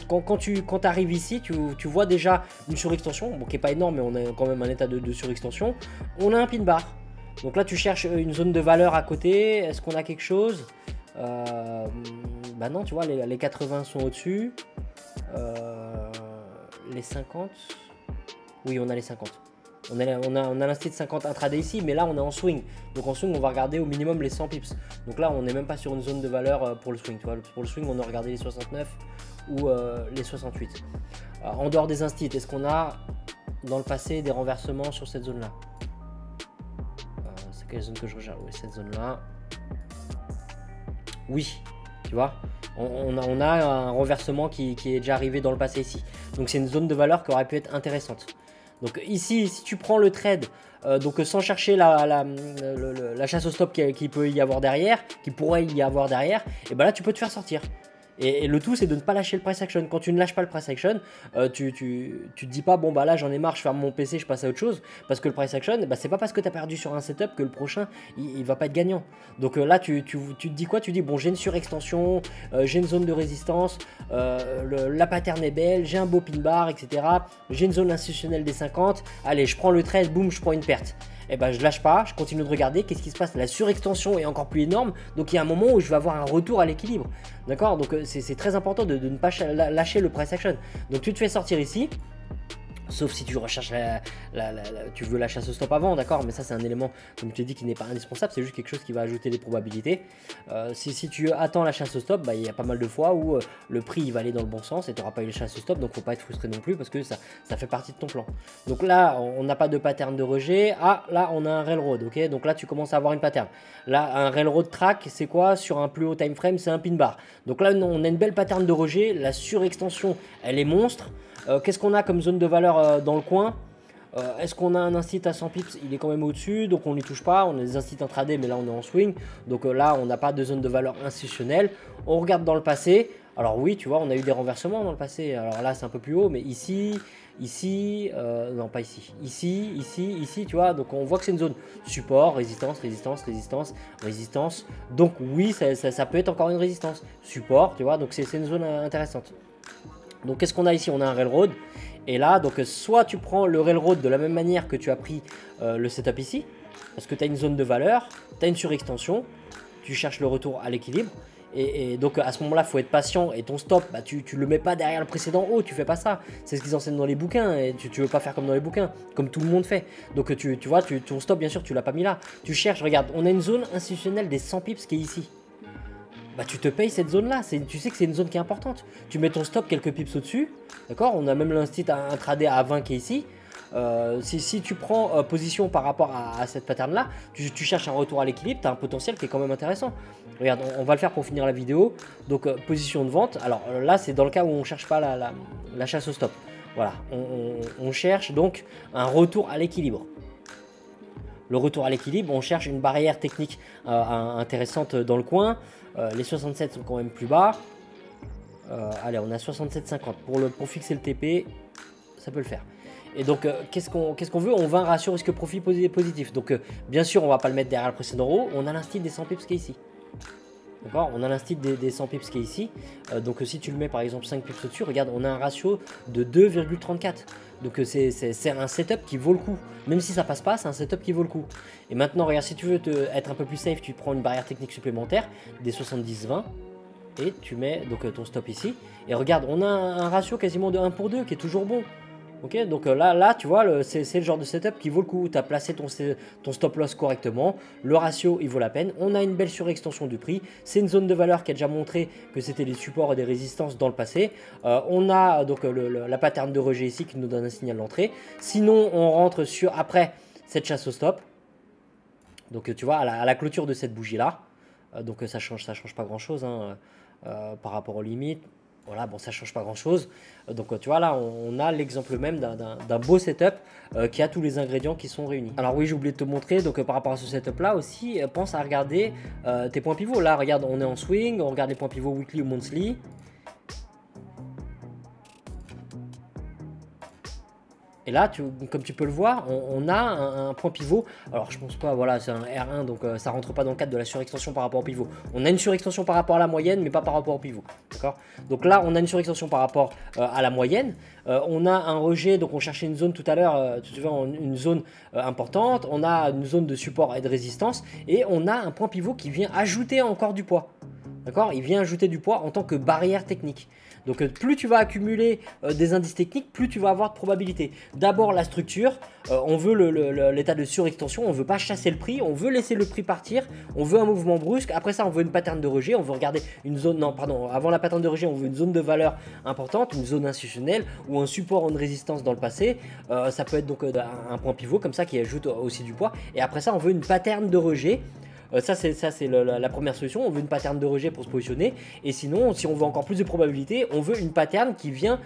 Quand tu arrives ici, tu vois déjà une surextension. Bon, qui n'est pas énorme, mais on a quand même un état de surextension. On a un pin bar. Donc là, tu cherches une zone de valeur à côté. Est-ce qu'on a quelque chose? Bah non, tu vois, les 80 sont au-dessus. Les 50. Oui, on a les 50. On a l'instit de 50 intraday ici, mais là on est en swing. Donc en swing, on va regarder au minimum les 100 pips. Donc là, on n'est même pas sur une zone de valeur pour le swing. Tu vois, pour le swing, on a regardé les 69 ou les 68. En dehors des instits, est-ce qu'on a dans le passé des renversements sur cette zone-là? C'est quelle zone que je regarde? Oui, cette zone-là. Oui, tu vois. On a un renversement qui est déjà arrivé dans le passé ici. Donc c'est une zone de valeur qui aurait pu être intéressante. Donc ici, si tu prends le trade, donc sans chercher la chasse au stop qui peut y avoir derrière, qui pourrait y avoir derrière, et ben là tu peux te faire sortir. Et le tout c'est de ne pas lâcher le price action. Quand tu ne lâches pas le price action, tu te dis pas bon bah là j'en ai marre, je ferme mon PC, je passe à autre chose. Parce que le price action, bah, c'est pas parce que tu as perdu sur un setup que le prochain il va pas être gagnant. Donc là tu te dis quoi? Tu dis bon j'ai une surextension, j'ai une zone de résistance, la pattern est belle, j'ai un beau pin bar, etc. J'ai une zone institutionnelle des 50, allez je prends le trade, boum je prends une perte. Et ben je lâche pas, je continue de regarder qu'est-ce qui se passe. La surextension est encore plus énorme, donc il y a un moment où je vais avoir un retour à l'équilibre. D'accord? Donc c'est très important de ne pas lâcher le price action. Donc tu te fais sortir ici. Sauf si tu recherches tu veux la chasse au stop avant, d'accord? Mais ça, c'est un élément, comme je te dis, qui n'est pas indispensable. C'est juste quelque chose qui va ajouter des probabilités. Si tu attends la chasse au stop, bah, il y a pas mal de fois où le prix il va aller dans le bon sens et tu n'auras pas eu la chasse au stop. Donc, faut pas être frustré non plus parce que ça fait partie de ton plan. Donc là, on n'a pas de pattern de rejet. Ah, là, on a un railroad, ok? Donc là, tu commences à avoir une pattern. Là, un railroad track, c'est quoi? Sur un plus haut time frame, c'est un pin bar. Donc là, on a une belle pattern de rejet. La surextension, elle est monstre. Qu'est-ce qu'on a comme zone de valeur dans le coin? Est-ce qu'on a un instit à 100 pips? Il est quand même au-dessus, donc on n'y touche pas. On a des instits intraday, mais là on est en swing. Donc là, on n'a pas de zone de valeur institutionnelle. On regarde dans le passé. Alors oui, tu vois, on a eu des renversements dans le passé. Alors là, c'est un peu plus haut, mais ici, non pas ici. Ici, tu vois. Donc on voit que c'est une zone support, résistance, résistance, résistance, résistance. Donc oui, ça peut être encore une résistance. Support, tu vois, donc c'est une zone intéressante. Donc qu'est-ce qu'on a ici? On a un railroad. Et là, donc soit tu prends le railroad de la même manière que tu as pris le setup ici, parce que tu as une zone de valeur, tu as une surextension, tu cherches le retour à l'équilibre. Et donc à ce moment-là, il faut être patient. Et ton stop, bah, tu le mets pas derrière le précédent haut, tu fais pas ça. C'est ce qu'ils enseignent dans les bouquins. Et tu veux pas faire comme dans les bouquins, comme tout le monde fait. Donc tu vois, ton stop, bien sûr, tu l'as pas mis là. Tu cherches, regarde, on a une zone institutionnelle des 100 pips qui est ici. Bah tu te payes cette zone là, tu sais que c'est une zone qui est importante. Tu mets ton stop quelques pips au-dessus, d'accord? On a même l'instit intraday à 20 qui est ici. Si tu prends position par rapport à cette pattern là, tu cherches un retour à l'équilibre, tu as un potentiel qui est quand même intéressant. Regarde, on va le faire pour finir la vidéo. Donc position de vente, alors là c'est dans le cas où on ne cherche pas la chasse au stop. Voilà, on cherche donc un retour à l'équilibre. Le retour à l'équilibre, on cherche une barrière technique intéressante dans le coin. Les 67 sont quand même plus bas. Allez, on a 67,50. Pour fixer le TP, ça peut le faire. Et donc, qu'est-ce qu'on veut? On veut un ratio risque-profit positif. Donc, bien sûr, on ne va pas le mettre derrière le précédent row. On a l'instit des 100 pips qui est ici. D'accord? On a l'instit des 100 pips qui est ici. Donc, si tu le mets par exemple 5 pips au-dessus, regarde, on a un ratio de 2,34. Donc c'est un setup qui vaut le coup. Même si ça passe pas, c'est un setup qui vaut le coup. Et maintenant, regarde, si tu veux être un peu plus safe, tu prends une barrière technique supplémentaire, des 70-20, et tu mets donc ton stop ici. Et regarde, on a un ratio quasiment de 1 pour 2 qui est toujours bon. Ok, donc là, tu vois, c'est le genre de setup qui vaut le coup. Tu as placé ton stop loss correctement. Le ratio, il vaut la peine. On a une belle surextension du prix. C'est une zone de valeur qui a déjà montré que c'était des supports et des résistances dans le passé. On a donc la pattern de rejet ici qui nous donne un signal d'entrée. Sinon, on rentre sur après cette chasse au stop. Donc, tu vois, à la clôture de cette bougie-là. Donc, ça change pas grand-chose hein, par rapport aux limites. Voilà, bon, ça change pas grand chose. Donc, tu vois, là, on a l'exemple même d'un beau setup qui a tous les ingrédients qui sont réunis. Alors, oui, j'ai oublié de te montrer. Donc, par rapport à ce setup là aussi, pense à regarder tes points pivots. Là, regarde, on est en swing, on regarde les points pivots weekly ou monthly. Et là, comme tu peux le voir, on a un point pivot. Alors, je pense pas, voilà, c'est un R1, donc ça rentre pas dans le cadre de la surextension par rapport au pivot. On a une surextension par rapport à la moyenne, mais pas par rapport au pivot. D'accord? Donc là, on a une surextension par rapport à la moyenne. On a un rejet, donc on cherchait une zone tout à l'heure, tu vois, une zone importante. On a une zone de support et de résistance. Et on a un point pivot qui vient ajouter encore du poids. D'accord? Il vient ajouter du poids en tant que barrière technique. Donc plus tu vas accumuler des indices techniques, plus tu vas avoir de probabilité. D'abord la structure, on veut l'état de surextension, on ne veut pas chasser le prix, on veut laisser le prix partir, on veut un mouvement brusque. Après ça, on veut une pattern de rejet, on veut regarder une zone, non pardon, avant la pattern de rejet, on veut une zone de valeur importante, une zone institutionnelle ou un support ou une résistance dans le passé. Ça peut être donc un point pivot comme ça qui ajoute aussi du poids. Et après ça, on veut une pattern de rejet. Ça c'est la première solution. On veut une pattern de rejet pour se positionner. Et sinon, si on veut encore plus de probabilité, on veut une pattern qui vient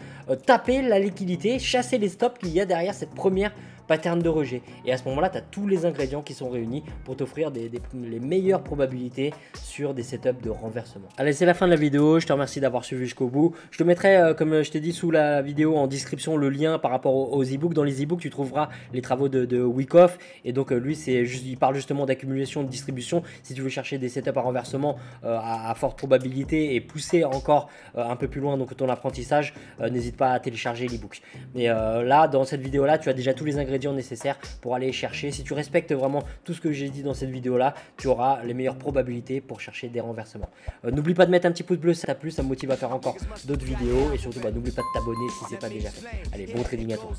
taper la liquidité, chasser les stops qu'il y a derrière cette première pattern de rejet. Et à ce moment là, tu as tous les ingrédients qui sont réunis pour t'offrir les meilleures probabilités sur des setups de renversement. Allez, c'est la fin de la vidéo, je te remercie d'avoir suivi jusqu'au bout. Je te mettrai, comme je t'ai dit sous la vidéo, en description le lien par rapport aux e-books. Dans les e-books, tu trouveras les travaux de Wyckoff. Et donc lui, il parle justement d'accumulation, de distribution. Si tu veux chercher des setups à renversement à forte probabilité et pousser encore un peu plus loin donc ton apprentissage, n'hésite pas à télécharger l'e-book. Mais là, dans cette vidéo là, tu as déjà tous les ingrédients nécessaires pour aller chercher. Si tu respectes vraiment tout ce que j'ai dit dans cette vidéo là, tu auras les meilleures probabilités pour chercher des renversements. N'oublie pas de mettre un petit pouce bleu si ça t'a plu, ça me motive à faire encore d'autres vidéos et surtout n'oublie pas de t'abonner si c'est pas déjà fait. Allez, bon trading à toi.